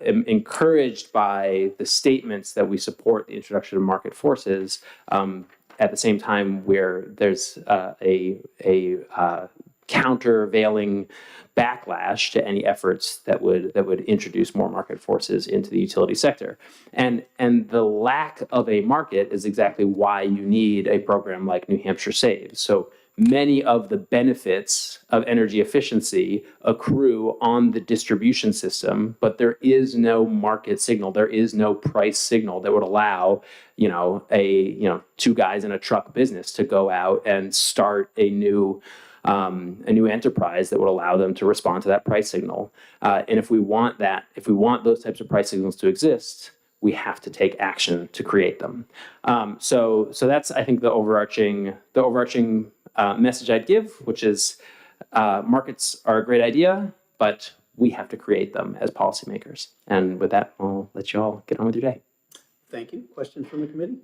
am encouraged by the statements that we support the introduction of market forces, at the same time where there's a countervailing backlash to any efforts that would introduce more market forces into the utility sector. And the lack of a market is exactly why you need a program like New Hampshire Saves. So many of the benefits of energy efficiency accrue on the distribution system, but there is no market signal. There is no price signal that would allow, two guys in a truck business to go out and start a new enterprise that would allow them to respond to that price signal. And if we want those types of price signals to exist, we have to take action to create them. So that's, I think, the overarching message I'd give, which is markets are a great idea, but we have to create them as policymakers. And with that, I'll let you all get on with your day. Thank you. Questions from the committee?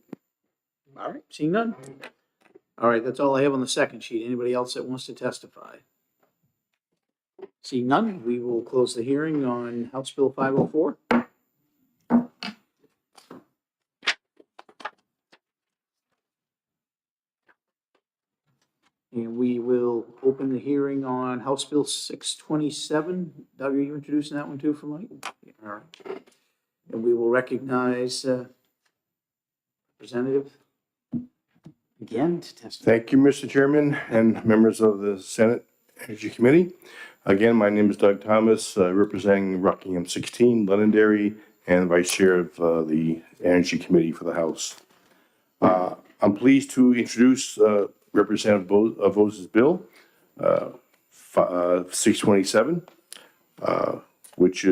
All right, seeing none. All right, that's all I have on the second sheet. Anybody else that wants to testify? Seeing none, we will close the hearing on House Bill 504. And we will open the hearing on House Bill 627. Doug, are you introducing that one too for Mike? All right. And we will recognize Representative again to testify. Thank you, Mr. Chairman and members of the Senate Energy Committee. Again, my name is Doug Thomas, representing Rockingham 16, Londonderry, and Vice Chair of the Energy Committee for the House. I'm pleased to introduce Representative Vose's bill, 627, which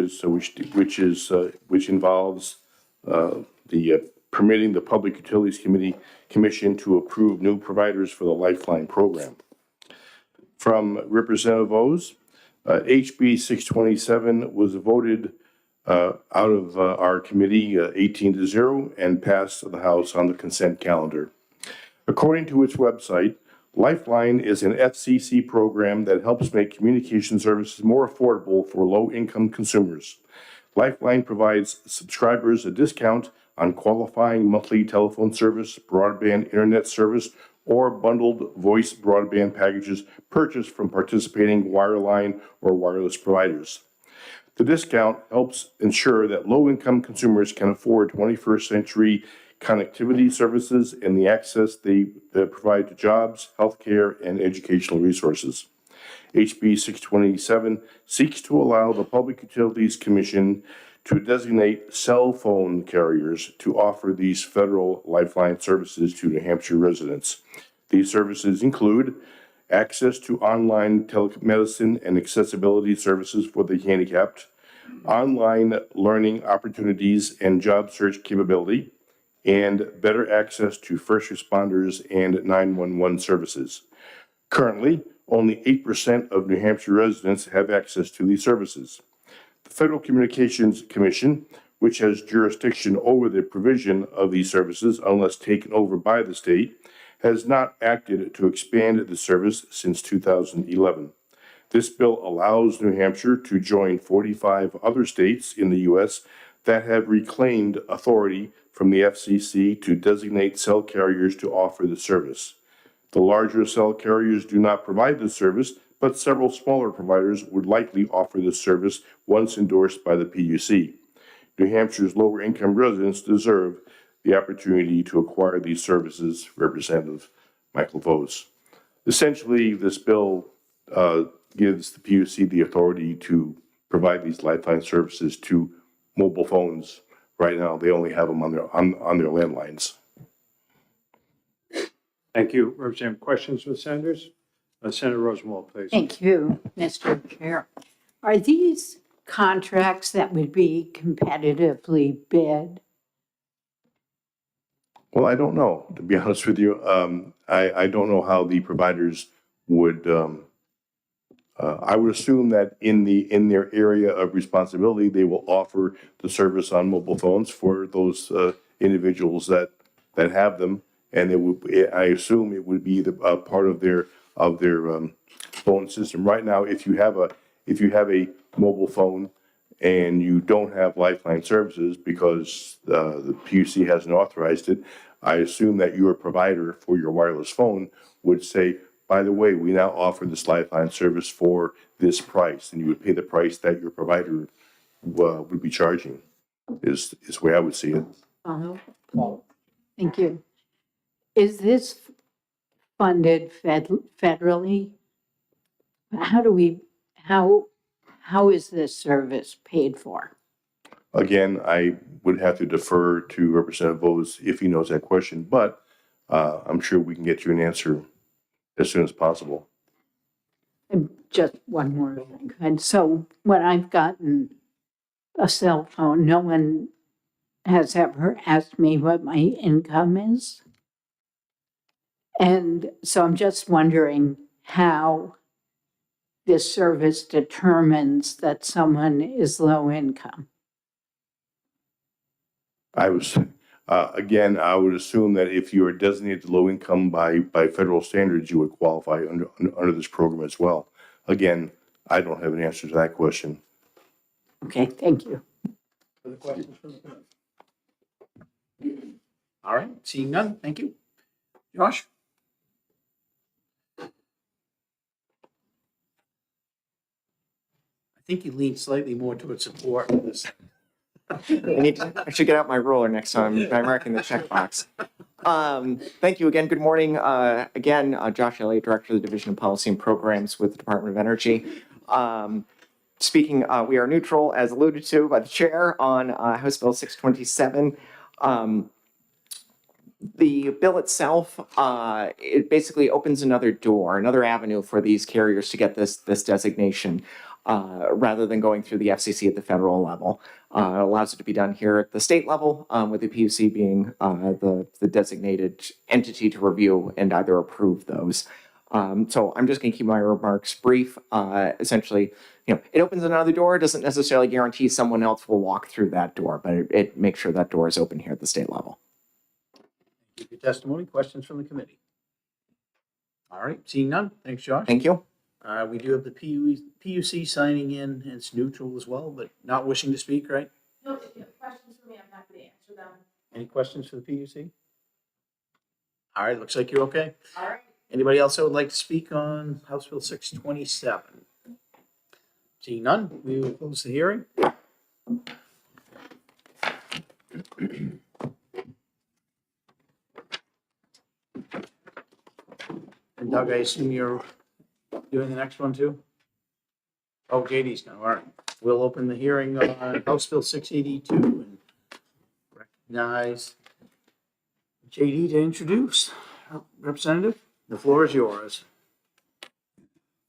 involves the permitting the Public Utilities Commission to approve new providers for the Lifeline program. From Representative Vose, HB 627 was voted out of our committee 18-0 and passed the House on the consent calendar. According to its website, Lifeline is an FCC program that helps make communication services more affordable for low-income consumers. Lifeline provides subscribers a discount on qualifying monthly telephone service, broadband internet service, or bundled voice broadband packages purchased from participating wireline or wireless providers. The discount helps ensure that low-income consumers can afford 21st century connectivity services and the access they provide to jobs, healthcare, and educational resources. HB 627 seeks to allow the Public Utilities Commission to designate cell phone carriers to offer these federal Lifeline services to New Hampshire residents. These services include access to online telemedicine and accessibility services for the handicapped, online learning opportunities and job search capability, and better access to first responders and 911 services. Currently, only 8% of New Hampshire residents have access to these services. The Federal Communications Commission, which has jurisdiction over the provision of these services unless taken over by the state, has not acted to expand the service since 2011. This bill allows New Hampshire to join 45 other states in the U.S. that have reclaimed authority from the FCC to designate cell carriers to offer the service. The larger cell carriers do not provide the service, but several smaller providers would likely offer the service once endorsed by the PUC. New Hampshire's lower income residents deserve the opportunity to acquire these services, Representative Michael Vose. Essentially, this bill gives the PUC the authority to provide these Lifeline services to mobile phones. Right now, they only have them on their landlines. Thank you. Representative, questions for the senators? Senator Rosenwald, please. Thank you, Mr. Chair. Are these contracts that would be competitively bid? Well, I don't know, to be honest with you. I don't know how the providers would, I would assume that in their area of responsibility, they will offer the service on mobile phones for those individuals that have them. And I assume it would be the part of their phone system. Right now, if you have a mobile phone and you don't have Lifeline services because the PUC hasn't authorized it, I assume that your provider for your wireless phone would say, by the way, we now offer this Lifeline service for this price, and you would pay the price that your provider would be charging, is the way I would see it. Thank you. Is this funded federally? How is this service paid for? Again, I would have to defer to Representative Vose if he knows that question, but I'm sure we can get you an answer as soon as possible. And just one more thing. And so when I've gotten a cell phone, no one has ever asked me what my income is. And so I'm just wondering how this service determines that someone is low income. Again, I would assume that if you are designated low income by federal standards, you would qualify under this program as well. Again, I don't have an answer to that question. Okay, thank you. Further questions from the committee? All right, seeing none, thank you. Josh? I think you lean slightly more towards support for this. I should get out my ruler next time. I'm marking the checkbox. Thank you again. Good morning. Again, Josh Elliott, Director of the Division of Policy and Programs with the Department of Energy. Speaking, we are neutral, as alluded to by the chair, on House Bill 627. The bill itself, it basically opens another door, another avenue for these carriers to get this designation. Rather than going through the FCC at the federal level. It allows it to be done here at the state level, with the PUC being the designated entity to review and either approve those. So I'm just going to keep my remarks brief. Essentially, it opens another door. It doesn't necessarily guarantee someone else will walk through that door, but it makes sure that door is open here at the state level. Your testimony, questions from the committee? All right, seeing none. Thanks, Josh. Thank you. We do have the PUC signing in. It's neutral as well, but not wishing to speak, right? No, if you have questions for me, I'm happy to answer them. Any questions for the PUC? All right, looks like you're okay. All right. Anybody else that would like to speak on House Bill 627? Seeing none, we will close the hearing. And Doug, I assume you're doing the next one too? Oh, JD's going, all right. We'll open the hearing on House Bill 682 and recognize JD to introduce. Representative, the floor is yours.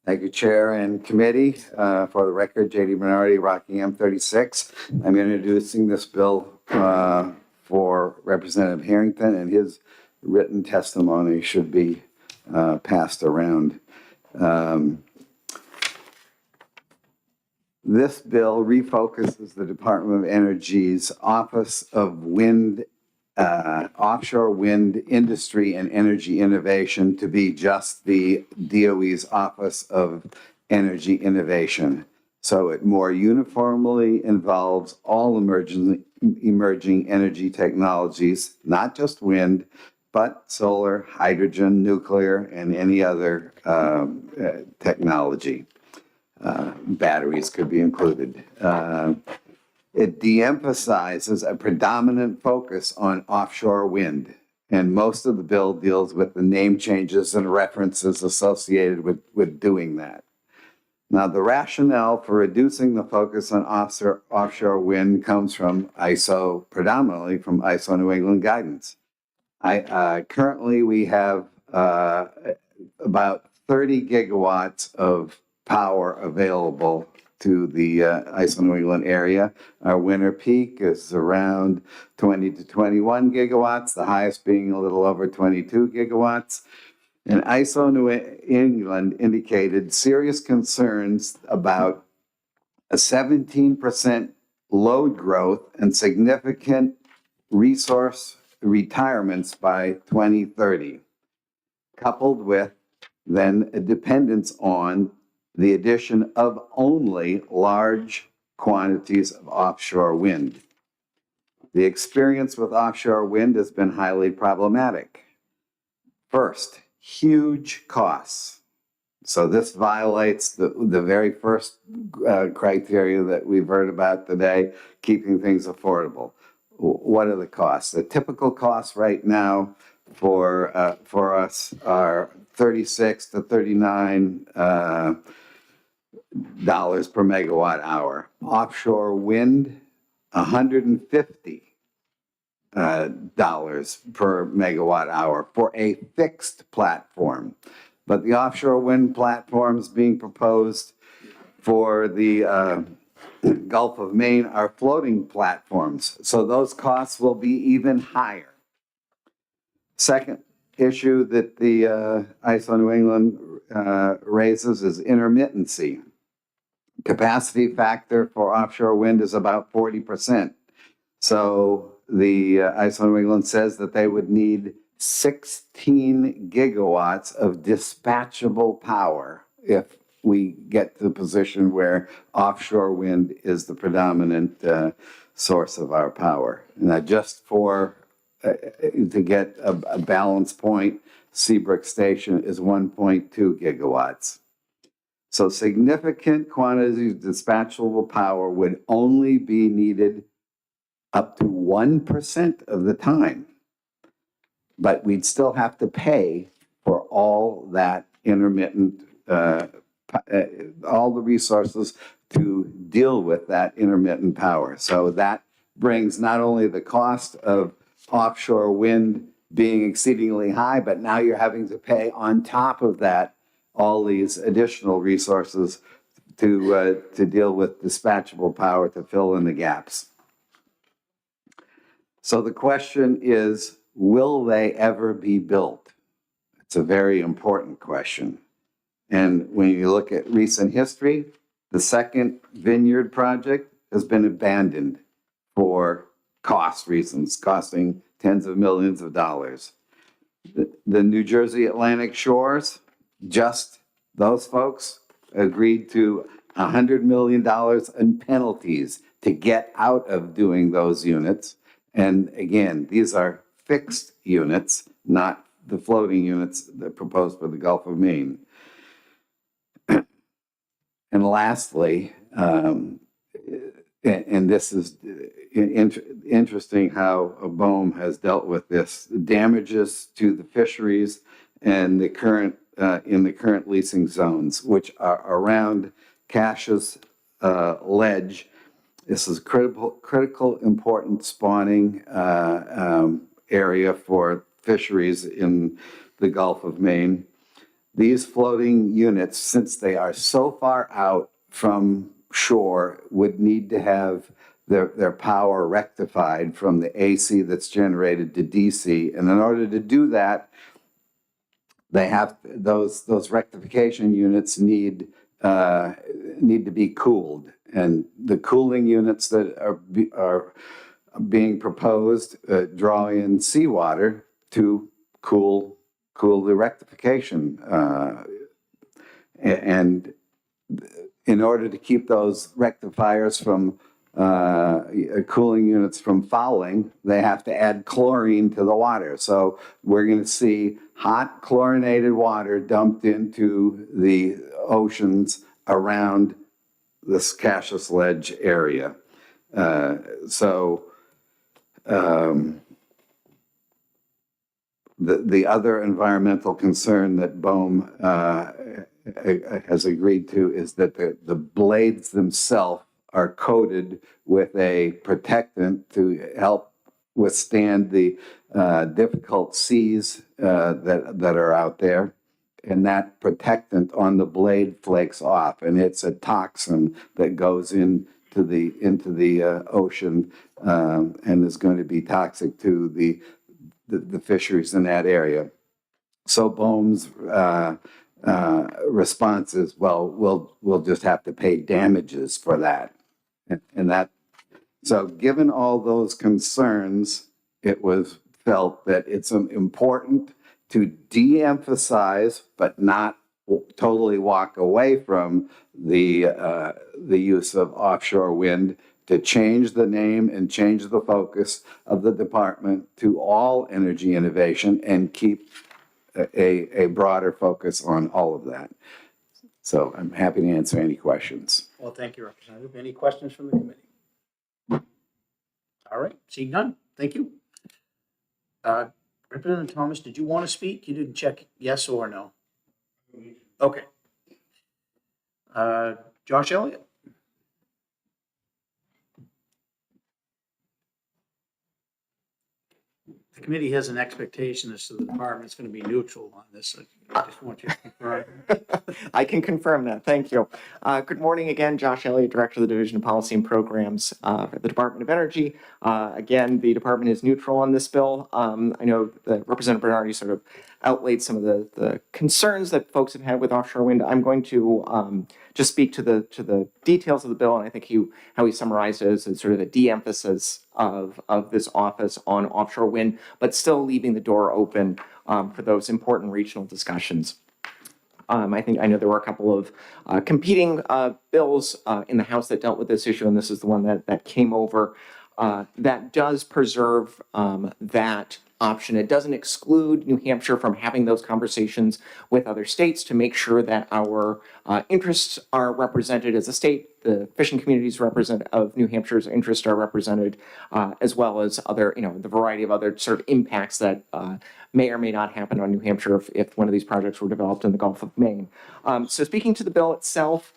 Thank you, Chair and Committee. For the record, J.D. Bernardi, Rockingham 36. I'm introducing this bill for Representative Harrington, and his written testimony should be passed around. This bill refocuses the Department of Energy's Office of Offshore Wind Industry and Energy Innovation to be just the DOE's Office of Energy Innovation. So it more uniformly involves all emerging energy technologies, not just wind, but solar, hydrogen, nuclear, and any other technology. Batteries could be included. It de-emphasizes a predominant focus on offshore wind, and most of the bill deals with the name changes and references associated with doing that. Now, the rationale for reducing the focus on offshore wind comes from ISO, predominantly from ISO New England guidance. Currently, we have about 30 gigawatts of power available to the ISO New England area. Our winter peak is around 20 to 21 gigawatts, the highest being a little over 22 gigawatts. And ISO New England indicated serious concerns about a 17% load growth and significant resource retirements by 2030, coupled with then a dependence on the addition of only large quantities of offshore wind. The experience with offshore wind has been highly problematic. First, huge costs. So this violates the very first criteria that we've heard about today, keeping things affordable. What are the costs? The typical costs right now for us are $36 to $39 per megawatt hour. Offshore wind, $150 per megawatt hour for a fixed platform. But the offshore wind platforms being proposed for the Gulf of Maine are floating platforms, so those costs will be even higher. Second issue that the ISO New England raises is intermittency. Capacity factor for offshore wind is about 40%. So the ISO New England says that they would need 16 gigawatts of dispatchable power if we get to the position where offshore wind is the predominant source of our power. Now, just for to get a balance point, Seabrook Station is 1.2 gigawatts. So significant quantities of dispatchable power would only be needed up to 1% of the time. But we'd still have to pay for all that intermittent, all the resources to deal with that intermittent power. So that brings not only the cost of offshore wind being exceedingly high, but now you're having to pay on top of that all these additional resources to deal with dispatchable power to fill in the gaps. So the question is, will they ever be built? It's a very important question. And when you look at recent history, the second Vineyard project has been abandoned for cost reasons, costing tens of millions of dollars. The New Jersey Atlantic Shores just those folks agreed to $100 million in penalties to get out of doing those units. And again, these are fixed units, not the floating units that proposed for the Gulf of Maine. And lastly, and this is interesting how BOEM has dealt with this, damages to the fisheries and the current in the current leasing zones, which are around Cassius Ledge. This is critical, important spawning area for fisheries in the Gulf of Maine. These floating units, since they are so far out from shore, would need to have their power rectified from the AC that's generated to DC. And in order to do that, they have those rectification units need to be cooled. And the cooling units that are being proposed draw in seawater to cool the rectification. And in order to keep those rectifiers from cooling units from fouling, they have to add chlorine to the water. So we're going to see hot chlorinated water dumped into the oceans around this Cassius Ledge area. The other environmental concern that BOEM has agreed to is that the blades themselves are coated with a protectant to help withstand the difficult seas that are out there. And that protectant on the blade flakes off, and it's a toxin that goes into the ocean and is going to be toxic to the fisheries in that area. So BOEM's response is, well, we'll just have to pay damages for that. And that, so given all those concerns, it was felt that it's important to de-emphasize, but not totally walk away from the use of offshore wind, to change the name and change the focus of the department to all energy innovation and keep a broader focus on all of that. So I'm happy to answer any questions. Well, thank you, Representative. Any questions from the committee? All right, seeing none, thank you. Representative Thomas, did you want to speak? You didn't check yes or no? Okay. Josh Elliott? The committee has an expectation as to the department's going to be neutral on this. I just want you to confirm. I can confirm that. Thank you. Good morning again. Josh Elliott, Director of the Division of Policy and Programs for the Department of Energy. Again, the department is neutral on this bill. I know that Representative Bernardi sort of outlaid some of the concerns that folks have had with offshore wind. I'm going to just speak to the details of the bill, and I think how he summarized it as sort of the de-emphasis of this office on offshore wind, but still leaving the door open for those important regional discussions. I know there were a couple of competing bills in the House that dealt with this issue, and this is the one that came over that does preserve that option. It doesn't exclude New Hampshire from having those conversations with other states to make sure that our interests are represented as a state. The fishing communities of New Hampshire's interests are represented, as well as other, the variety of other sort of impacts that may or may not happen on New Hampshire if one of these projects were developed in the Gulf of Maine. So speaking to the bill itself,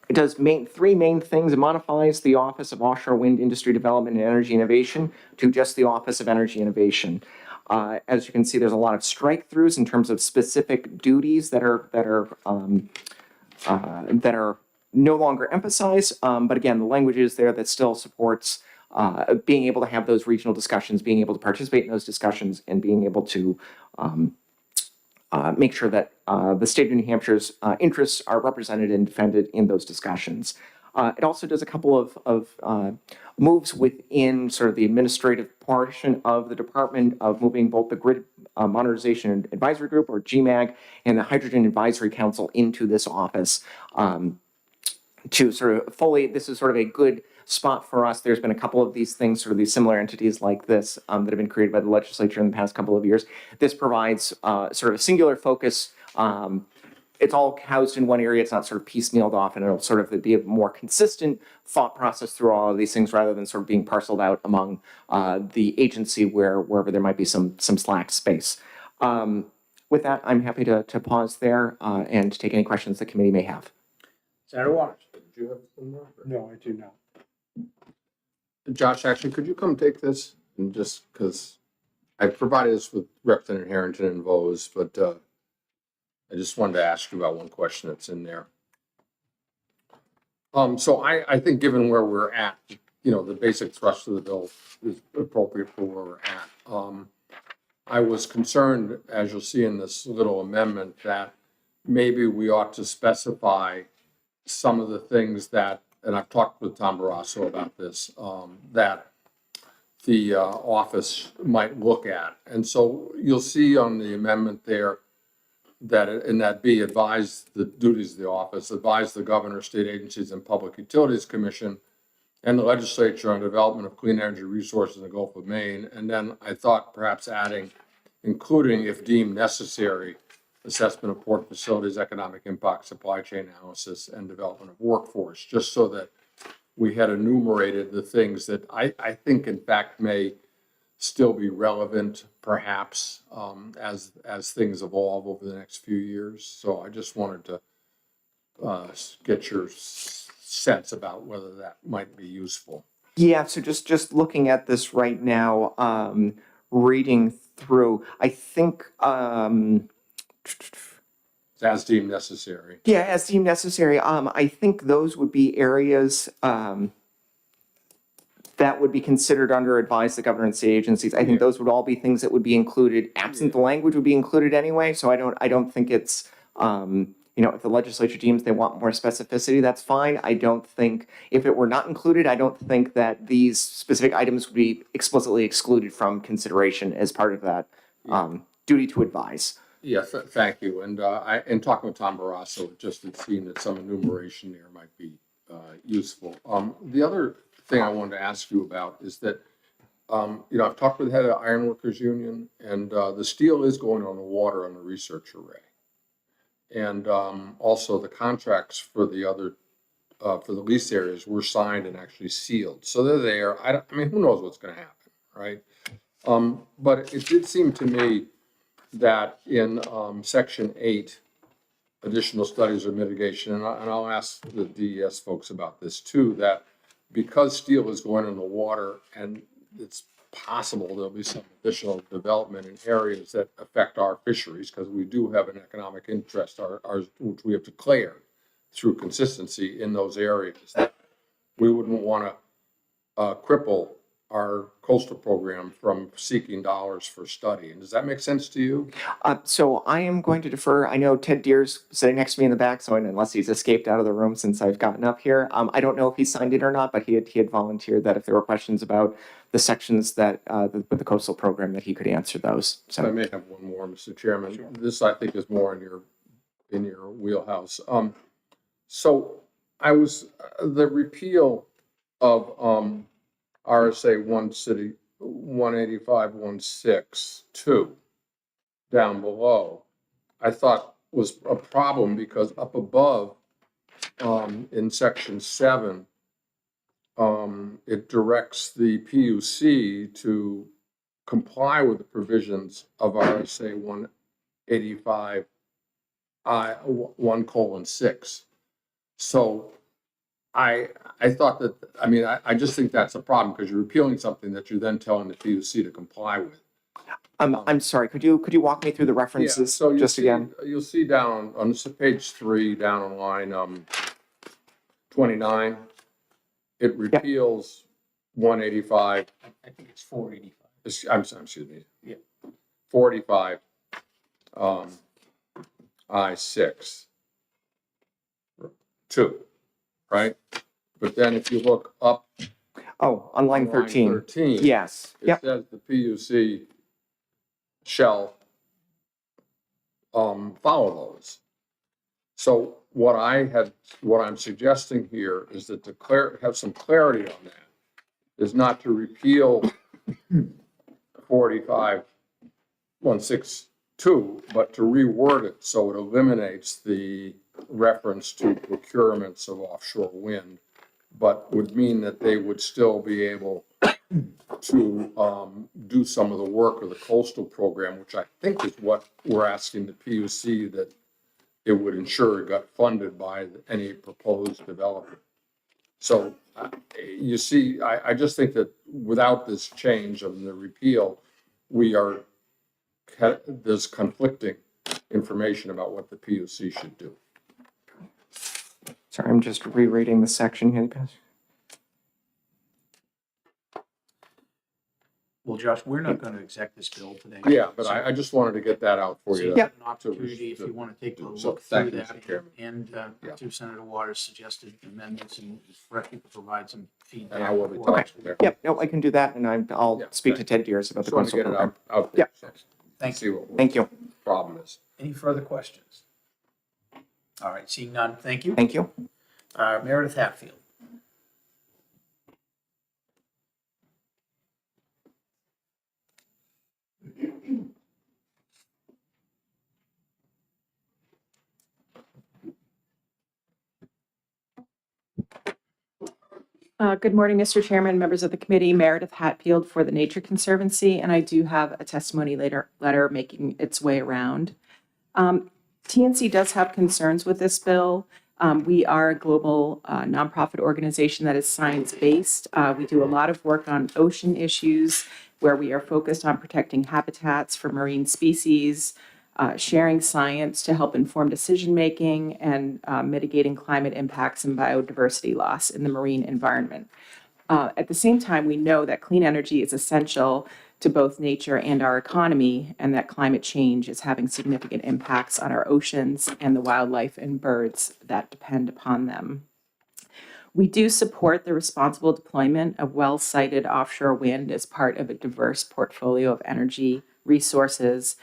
it does three main things. It modifies the Office of Offshore Wind Industry Development and Energy Innovation to just the Office of Energy Innovation. As you can see, there's a lot of strike-throughs in terms of specific duties that are no longer emphasized. But again, the language is there that still supports being able to have those regional discussions, being able to participate in those discussions, and being able to make sure that the state of New Hampshire's interests are represented and defended in those discussions. It also does a couple of moves within sort of the administrative portion of the department of moving both the Grid Modernization Advisory Group, or GMAG, and the Hydrogen Advisory Council into this office. To sort of fully, this is sort of a good spot for us. There's been a couple of these things, sort of these similar entities like this that have been created by the legislature in the past couple of years. This provides sort of a singular focus. It's all housed in one area. It's not sort of piecemealed off, and it'll sort of be a more consistent thought process through all of these things rather than sort of being parceled out among the agency wherever there might be some slack space. With that, I'm happy to pause there and take any questions the committee may have. Senator Waters. Do you have some more? No, I do not. Josh, actually, could you come take this? And just because I provided this with Representative Harrington and Vose, but I just wanted to ask you about one question that's in there. So I think given where we're at, you know, the basic thrust of the bill is appropriate for where we're at. I was concerned, as you'll see in this little amendment, that maybe we ought to specify some of the things that, and I've talked with Tom Barrasso about this, that the office might look at. And so you'll see on the amendment there that, in that B, advise the duties of the office, advise the governor, state agencies, and Public Utilities Commission, and the legislature on development of clean energy resources in the Gulf of Maine. And then I thought perhaps adding, including if deemed necessary, assessment of port facilities, economic impact, supply chain analysis, and development of workforce, just so that we had enumerated the things that I think in fact may still be relevant perhaps as things evolve over the next few years. So I just wanted to get your sense about whether that might be useful. Yeah, so just looking at this right now, reading through, I think As deemed necessary. yeah, as deemed necessary. I think those would be areas that would be considered under advise the governor and state agencies. I think those would all be things that would be included. Absent the language would be included anyway. So I don't think it's you know, if the legislature deems they want more specificity, that's fine. I don't think if it were not included, I don't think that these specific items would be explicitly excluded from consideration as part of that duty to advise. Yeah, thank you. And in talking with Tom Barrasso, it just had seemed that some enumeration there might be useful. The other thing I wanted to ask you about is that, you know, I've talked with the head of the Ironworkers Union, and the steel is going on the water on the research array. And also the contracts for the other, for the lease areas were signed and actually sealed. So they're there. I mean, who knows what's going to happen, right? But it did seem to me that in Section 8, additional studies or mitigation, and I'll ask the DES folks about this too, that because steel is going in the water and it's possible there'll be some additional development in areas that affect our fisheries, because we do have an economic interest, which we have declared through consistency in those areas, that we wouldn't want to cripple our coastal program from seeking dollars for study. And does that make sense to you? So I am going to defer. I know Ted Deere's sitting next to me in the back, so unless he's escaped out of the room since I've gotten up here, I don't know if he signed it or not, but he had volunteered that if there were questions about the sections that with the coastal program, that he could answer those. I may have one more, Mr. Chairman. Sure. This, I think, is more in your wheelhouse. So I was the repeal of RSA 185.16.2 down below, I thought was a problem, because up above in Section 7, it directs the PUC to comply with the provisions of RSA 185(1:6). So I thought that, I mean, I just think that's a problem, because you're repealing something that you're then telling the PUC to comply with. I'm sorry, could you walk me through the references just again? You'll see down on page 3, down on line 29, it repeals 185. I think it's 485. I'm sorry, excuse me. Yeah. 485 I6 2, right? But then if you look up Oh, on line on 13. 13, Yes, it yep, says the PUC shall follow those. So what I'm suggesting here is that to have some clarity on that is not to repeal 45162, but to reword it so it eliminates the reference to procurements of offshore wind, but would mean that they would still be able to do some of the work of the coastal program, which I think is what we're asking the PUC that it would ensure it got funded by any proposed developer. So you see, I just think that without this change of the repeal, there's conflicting information about what the PUC should do. sorry, I'm just rereading the section here. Well, Josh, we're not going to exec this bill today. Yeah, but I just wanted to get that out for So you. you have an opportunity, if you want to take a So, look through thank you, that, Mr. Chairman. and Yeah. to Senator Waters' suggested amendments, and for us to provide some feedback. And I will be before- talking there. Yep, no, I can do that, and I'll Yeah, speak to Ted Deers about the Just want to coastal get it program. out there. so Thank See you. what Thank you, the problem is. Any further questions? All right, seeing none, thank you. thank you. Meredith Hatfield. Good morning, Mr. Chairman, members of the committee, Meredith Hatfield for the Nature Conservancy, and I do have a testimony letter making its way around. TNC does have concerns with this bill. We are a global nonprofit organization that is science-based. We do a lot of work on ocean issues where we are focused on protecting habitats for marine species, sharing science to help inform decision-making, and mitigating climate impacts and biodiversity loss in the marine environment. At the same time, we know that clean energy is essential to both nature and our economy, and that climate change is having significant impacts on our oceans and the wildlife and birds that depend upon them. We do support the responsible deployment of well-sited offshore wind as part of a diverse portfolio of energy resources.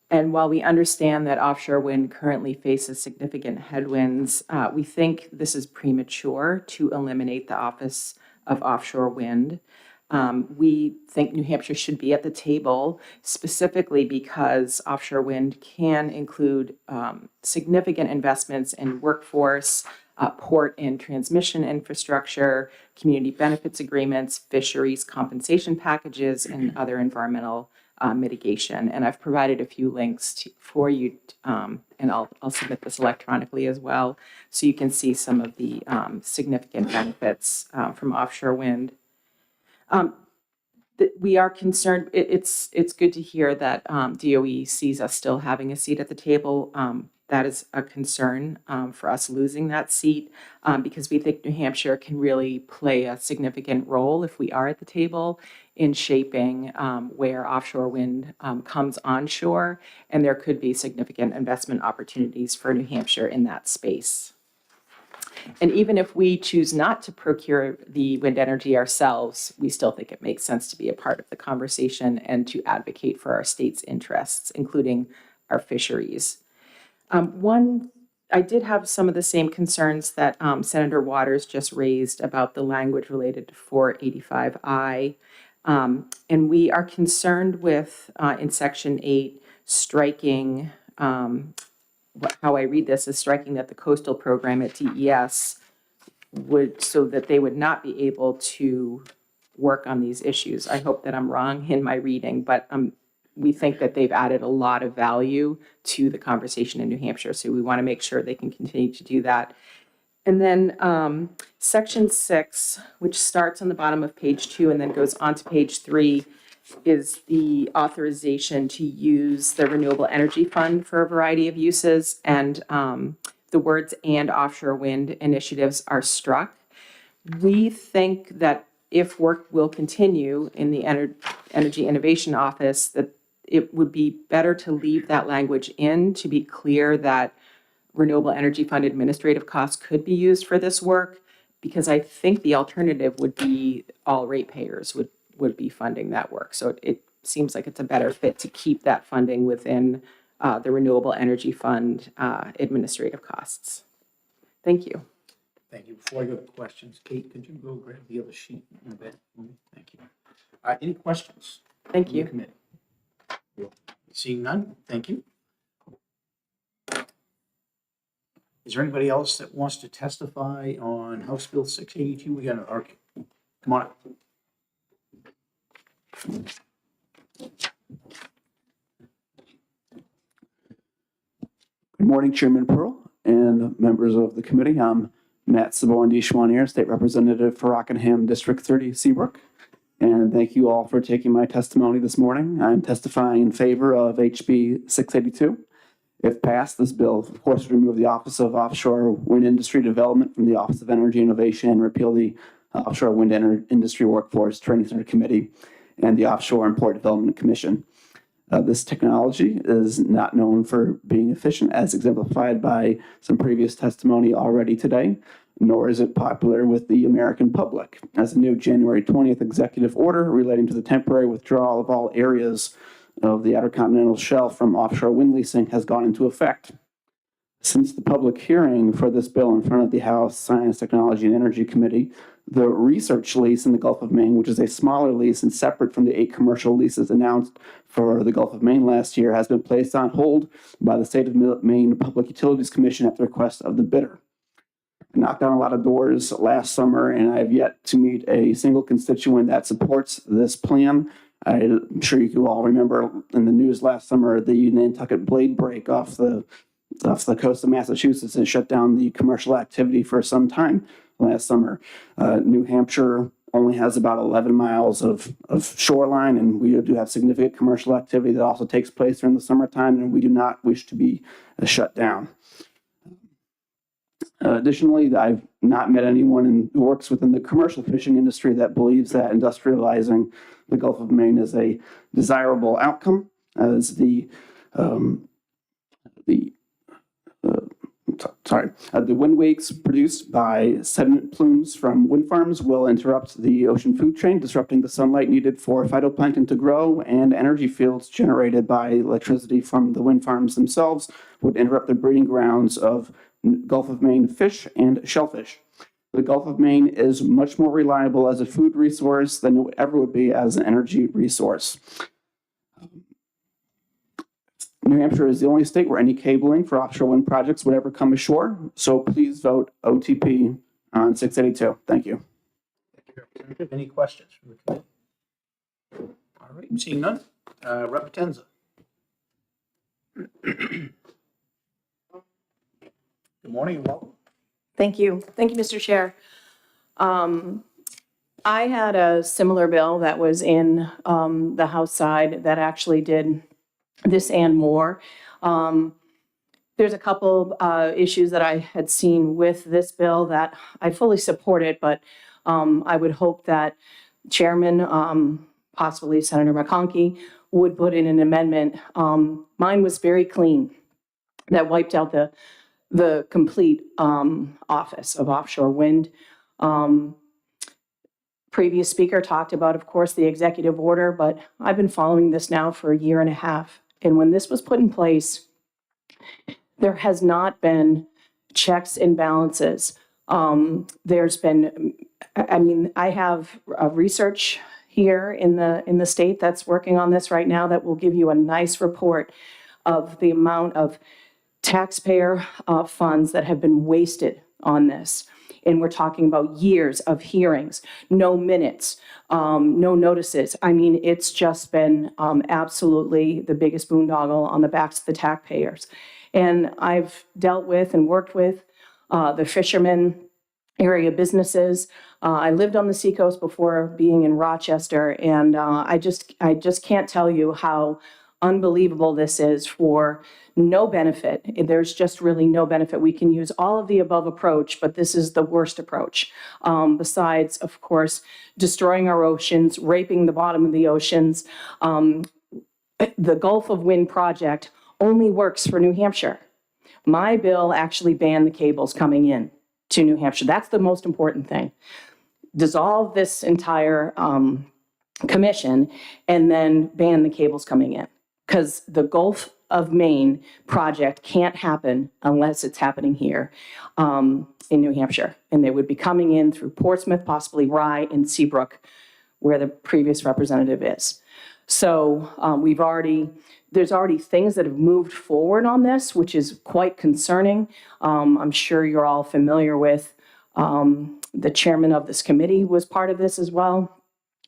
And while we understand that offshore wind currently faces significant headwinds, we think this is premature to eliminate the Office of Offshore Wind. We think New Hampshire should be at the table specifically because offshore wind can include significant investments in workforce, port and transmission infrastructure, community benefits agreements, fisheries compensation packages, and other environmental mitigation. And I've provided a few links for you, and I'll submit this electronically as well, so you can see some of the significant benefits from offshore wind. We are concerned, it's good to hear that DOE sees us still having a seat at the table. That is a concern for us losing that seat because we think New Hampshire can really play a significant role if we are at the table in shaping where offshore wind comes onshore, and there could be significant investment opportunities for New Hampshire in that space. And even if we choose not to procure the wind energy ourselves, we still think it makes sense to be a part of the conversation and to advocate for our state's interests, including our fisheries. I did have some of the same concerns that Senator Waters just raised about the language related to 485I. And we are concerned with, in Section 8, striking, how I read this is striking that the coastal program at DES would, so that they would not be able to work on these issues. I hope that I'm wrong in my reading, but we think that they've added a lot of value to the conversation in New Hampshire, so we want to make sure they can continue to do that. And then Section 6, which starts on the bottom of page 2 and then goes on to page 3, is the authorization to use the Renewable Energy Fund for a variety of uses. And the words "and offshore wind initiatives" are struck. We think that if work will continue in the Energy Innovation Office, that it would be better to leave that language in to be clear that Renewable Energy Fund administrative costs could be used for this work, Because I think the alternative would be all ratepayers would be funding that work. So it seems like it's a better fit to keep that funding within the Renewable Energy Fund administrative costs. Thank you. Thank you. Before I go to questions, Kate, could you go grab the other sheet in a bit for me? Thank you. Any questions? Thank from the you. committee? Seeing none, thank you. Is there anybody else that wants to testify on House Bill 682? We got an arc. Come on up. Good morning, Chairman Pearl and members of the committee. I'm Matt Saborn Schwanier, State Representative for Rockingham District 30 Seabrook. And thank you all for taking my testimony this morning. I'm testifying in favor of HB 682. If passed, this bill, of course, would remove the Office of Offshore Wind Industry Development from the Office of Energy Innovation and repeal the Offshore Wind Industry Workforce Training Center Committee and the Offshore and Port Development Commission. This technology is not known for being efficient, as exemplified by some previous testimony already today, nor is it popular with the American public. As a new January 20th executive order relating to the temporary withdrawal of all areas of the Outer Continental Shelf from offshore wind leasing has gone into effect. Since the public hearing for this bill in front of the House Science, Technology, and Energy Committee, the research lease in the Gulf of Maine, which is a smaller lease and separate from the 8 commercial leases announced for the Gulf of Maine last year, has been placed on hold by the State of Maine Public Utilities Commission at the request of the bidder. I knocked on a lot of doors last summer, and I have yet to meet a single constituent that supports this plan. I'm sure you all remember in the news last summer the Nantucket blade break off the coast of Massachusetts and shut down the commercial activity for some time last summer. New Hampshire only has about 11 miles of shoreline, and we do have significant commercial activity that also takes place during the summertime, and we do not wish to be shut down. Additionally, I've not met anyone who works within the commercial fishing industry that believes that industrializing the Gulf of Maine is a desirable outcome, as the wind wakes produced by sediment plumes from wind farms will interrupt the ocean food chain, disrupting the sunlight needed for phytoplankton to grow, and energy fields generated by electricity from the wind farms themselves would interrupt the breeding grounds of Gulf of Maine fish and shellfish. The Gulf of Maine is much more reliable as a food resource than it ever would be as an energy resource. New Hampshire is the only state where any cabling for offshore wind projects would ever come ashore, so please vote OTP on 682. Thank you. Any questions from the committee? All right, seeing none. Rep. Tenza. Good morning and welcome. Thank you. Thank you, Mr. Chair. I had a similar bill that was in the House side that actually did this and more. There's a couple issues that I had seen with this bill that I fully support it, but I would hope that Chairman, possibly Senator McConkey, would put in an amendment. Mine was very clean, that wiped out the complete office of offshore wind. Previous speaker talked about, of course, the executive order, but I've been following this now for a year and a half. And when this was put in place, there has not been checks and balances. There's been, I have research here in the state that's working on this right now that will give you a nice report of the amount of taxpayer funds that have been wasted on this. And we're talking about years of hearings, no minutes, no notices. I mean, it's just been absolutely the biggest boondoggle on the backs of the taxpayers. And I've dealt with and worked with the fishermen, area businesses. I lived on the seacoast before being in Rochester, and I just can't tell you how unbelievable this is for no benefit. There's just really no benefit. We can use all of the above approach, but this is the worst approach. Besides, of course, destroying our oceans, raping the bottom of the oceans. The Gulf of Wind project only works for New Hampshire. My bill actually banned the cables coming in to New Hampshire. That's the most important thing. Dissolve this entire commission and then ban the cables coming in. Because the Gulf of Maine project can't happen unless it's happening here in New Hampshire. And they would be coming in through Portsmouth, possibly Rye and Seabrook, where the previous representative is. So there's already things that have moved forward on this, which is quite concerning. I'm sure you're all familiar with the chairman of this committee was part of this as well,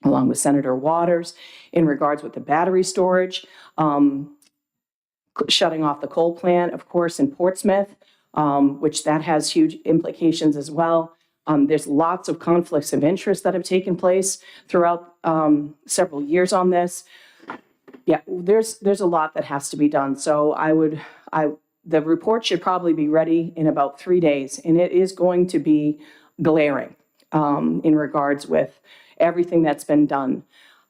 along with Senator Waters, in regards with the battery storage, shutting off the coal plant, of course, in Portsmouth, which that has huge implications as well. There's lots of conflicts of interest that have taken place throughout several years on this. Yeah, there's a lot that has to be done. So the report should probably be ready in about 3 days, and it is going to be glaring in regards with everything that's been done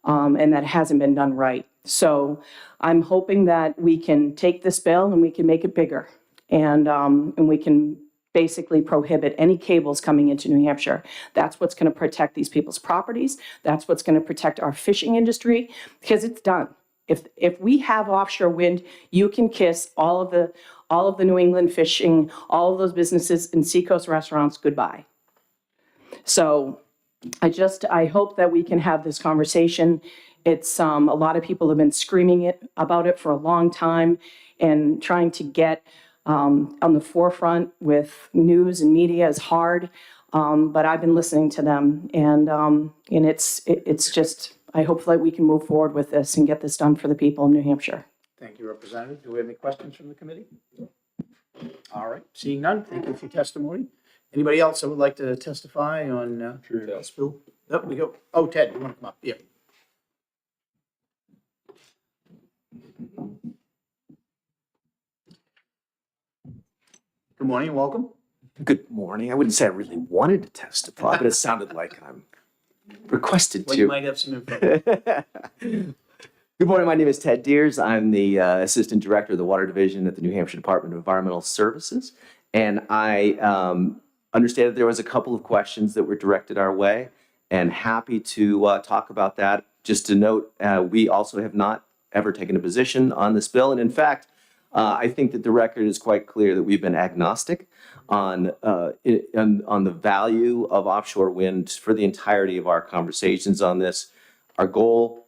and that hasn't been done right. So I'm hoping that we can take this bill and we can make it bigger, and we can basically prohibit any cables coming into New Hampshire. That's what's going to protect these people's properties. That's what's going to protect our fishing industry, because it's done. If we have offshore wind, you can kiss all of the New England fishing, all of those businesses and seacoast restaurants goodbye. So I hope that we can have this conversation. It's a lot of people have been screaming about it for a long time and trying to get on the forefront with news and media is hard. But I've been listening to them, and it's just, I hope that we can move forward with this and get this done for the people of New Hampshire. Thank you, Representative. Do we have any questions from the committee? All right, seeing none, thank you for your testimony. Anybody else that would like to testify on this bill? Up we go. Oh, Ted, you want to come up? Yeah. Good morning and welcome. Good morning. I wouldn't say I really wanted to testify, but it sounded like I'm requested Well, to. you might have some info. Good morning. My name is Ted Deers. I'm the Assistant Director of the Water Division at the New Hampshire Department of Environmental Services. And I understand that there was a couple of questions that were directed our way, and happy to talk about that. Just to note, we also have not ever taken a position on this bill. And in fact, I think that the record is quite clear that we've been agnostic on the value of offshore wind for the entirety of our conversations on this. Our goal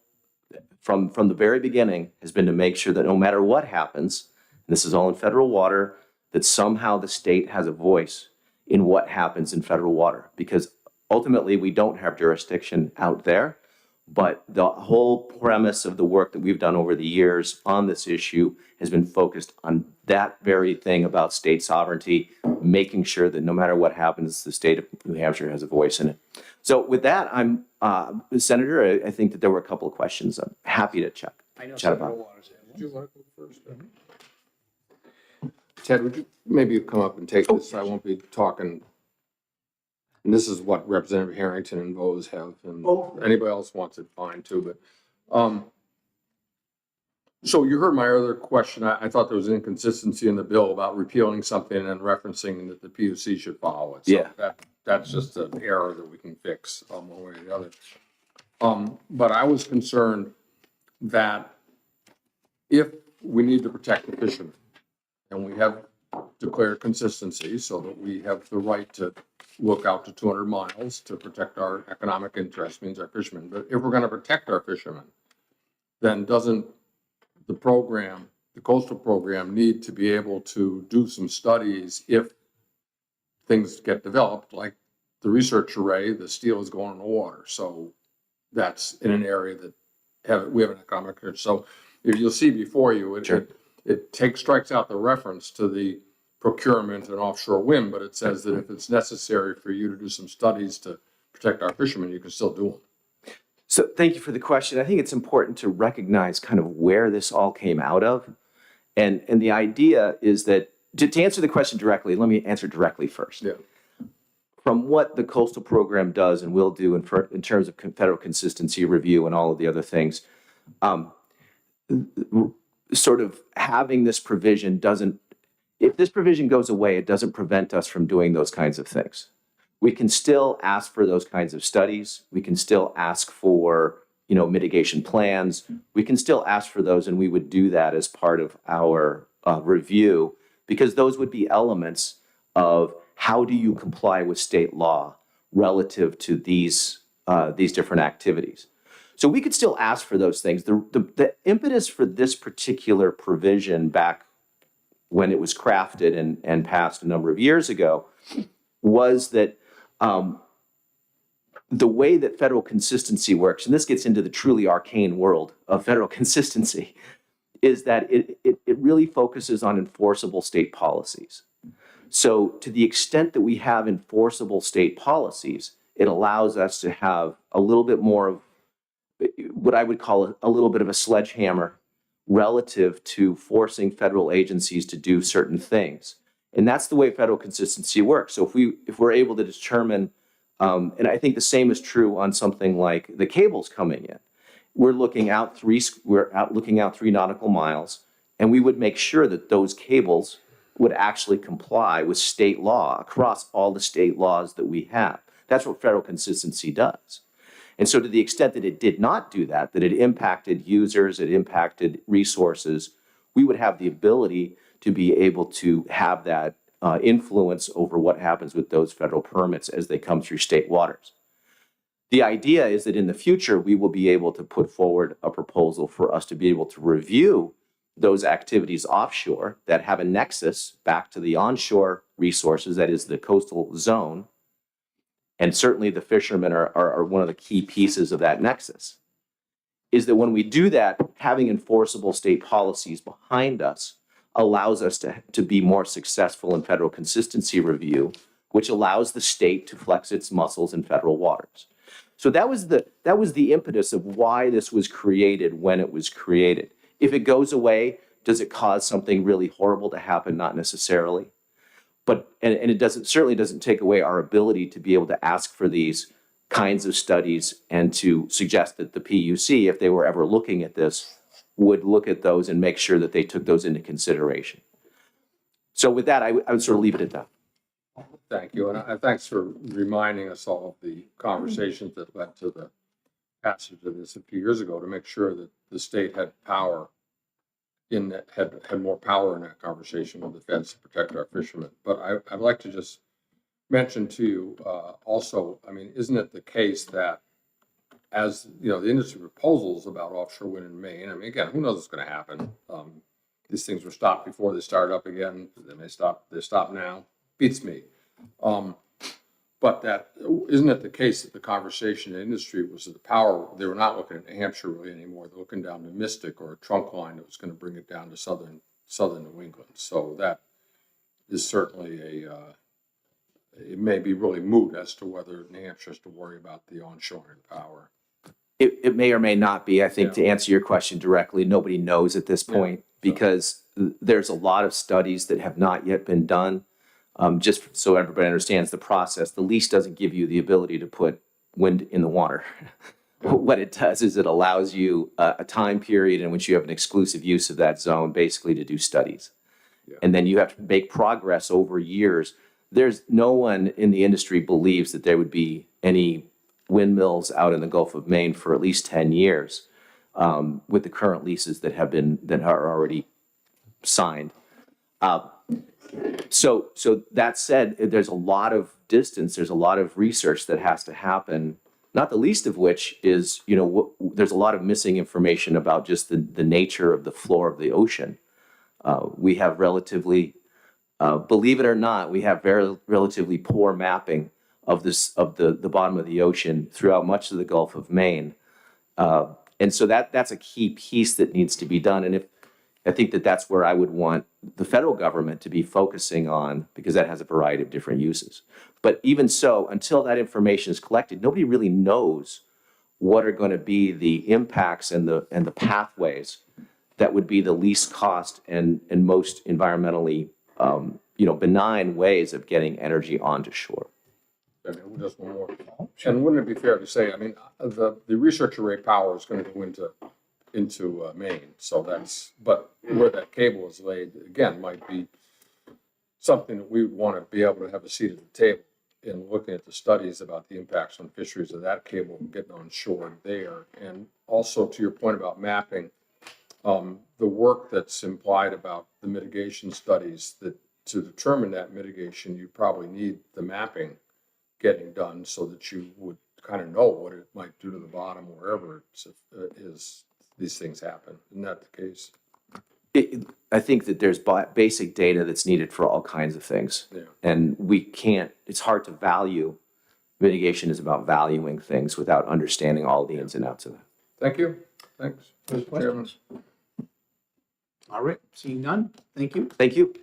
from the very beginning has been to make sure that no matter what happens, and this is all in federal water, that somehow the state has a voice in what happens in federal water, because ultimately we don't have jurisdiction out there. But the whole premise of the work that we've done over the years on this issue has been focused on that very thing about state sovereignty, making sure that no matter what happens, the state of New Hampshire has a voice in it. So with that, I'm Senator, I think that there were a couple of questions I'm happy to chat about. Would you want to go first? Ted, would you maybe come up and take this? I won't be talking. And this is what Representative Harrington and Bose have, and anybody else wants it, fine too, but, so you heard my other question. I thought there was an inconsistency in the bill about repealing something and referencing that the PUC should follow it. So Yeah. That's just an error that we can fix one way or the other. But I was concerned that if we need to protect the fishermen, and we have declared consistency so that we have the right to look out to 200 miles to protect our economic interests, means our fishermen. But if we're going to protect our fishermen, then doesn't the program, the coastal program, need to be able to do some studies if things get developed, like the research array, the steel is going in the water. So that's in an area that we have an economic interest. So if you'll see before you, it strikes out the reference to the procurement and offshore wind, but it says that if it's necessary for you to do some studies to protect our fishermen, you can still do them. So thank you for the question. I think it's important to recognize kind of where this all came out of. And the idea is that, to answer the question directly, let me answer directly first. Yeah. From what the coastal program does and will do in terms of federal consistency review and all of the other things, sort of having this provision If this provision goes away, it doesn't prevent us from doing those kinds of things. We can still ask for those kinds of studies. We can still ask for, mitigation plans. We can still ask for those, and we would do that as part of our review, because those would be elements of how do you comply with state law relative to these different activities. So we could still ask for those things. The impetus for this particular provision back when it was crafted and passed a number of years ago was that the way that federal consistency works, and this gets into the truly arcane world of federal consistency, is that it really focuses on enforceable state policies. So to the extent that we have enforceable state policies, it allows us to have a little bit more of what I would call a little bit of a sledgehammer relative to forcing federal agencies to do certain things. And that's the way federal consistency works. So if we're able to determine, and I think the same is true on something like the cables coming in. We're looking out 3 nautical miles, and we would make sure that those cables would actually comply with state law across all the state laws that we have. That's what federal consistency does. And so to the extent that it did not do that, that it impacted users, it impacted resources, we would have the ability to be able to have that influence over what happens with those federal permits as they come through state waters. The idea is that in the future, we will be able to put forward a proposal for us to be able to review those activities offshore that have a nexus back to the onshore resources, that is the coastal zone. And certainly the fishermen are one of the key pieces of that nexus. Is that when we do that, having enforceable state policies behind us allows us to be more successful in federal consistency review, which allows the state to flex its muscles in federal waters. So that was the impetus of why this was created when it was created. If it goes away, does it cause something really horrible to happen? Not necessarily. But and it certainly doesn't take away our ability to be able to ask for these kinds of studies and to suggest that the PUC, if they were ever looking at this, would look at those and make sure that they took those into consideration. So with that, I would sort of leave it at that. Thank you, and thanks for reminding us all of the conversations that led to the passage of this a few years ago to make sure that the state had power in that, had more power in that conversation with the feds to protect our fishermen. But I'd like to just mention to you also, I mean, isn't it the case that as the industry proposals about offshore wind in Maine, I mean, again, who knows what's going to happen? These things were stopped before they start up again. They may stop. They stop now. Beats me. But that isn't it the case that the conversation in the industry was that the power, they were not looking at New Hampshire really anymore. They're looking down to Mystic or a trunk line that was going to bring it down to southern New England. So that is certainly it may be really moot as to whether New Hampshire has to worry about the onshoring power. It may or may not be. I think to answer your question directly, nobody knows at this point because there's a lot of studies that have not yet been done. Just so everybody understands the process, the lease doesn't give you the ability to put wind in the water. What it does is it allows you a time period in which you have an exclusive use of that zone, basically to do studies. And then you have to make progress over years. There's no one in the industry believes that there would be any windmills out in the Gulf of Maine for at least 10 years with the current leases that are already signed. So that said, there's a lot of distance, there's a lot of research that has to happen, not the least of which is, there's a lot of missing information about just the nature of the floor of the ocean. We have relatively, believe it or not, we have relatively poor mapping of the bottom of the ocean throughout much of the Gulf of Maine. And so that's a key piece that needs to be done. And I think that's where I would want the federal government to be focusing on, because that has a variety of different uses. But even so, until that information is collected, nobody really knows what are going to be the impacts and the pathways that would be the least cost and most environmentally benign ways of getting energy onto shore. I mean, just one more. And wouldn't it be fair to say, I mean, the research array power is going to go into Maine. So but where that cable is laid, again, might be something that we would want to be able to have a seat at the table in looking at the studies about the impacts on fisheries of that cable getting on shore there. And also to your point about mapping, the work that's implied about the mitigation studies, that to determine that mitigation, you probably need the mapping getting done so that you would kind of know what it might do to the bottom wherever these things happen. Isn't that the case? I think that there's basic data that's needed for all kinds of things. Yeah. And we can't, it's hard to value. Mitigation is about valuing things without understanding all the ins and outs of it. Thank you. Thanks, Any Mr. Chairman. questions? All right, seeing none, thank you. Thank you.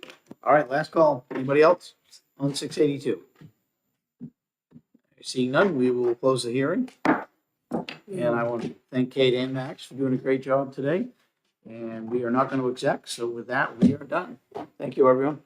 All right, last call. Anybody else on 682? Seeing none, we will close the hearing. And I want to thank Kate and Max for doing a great job today. And we are not going to exec, so with that, we are done. Thank you, everyone.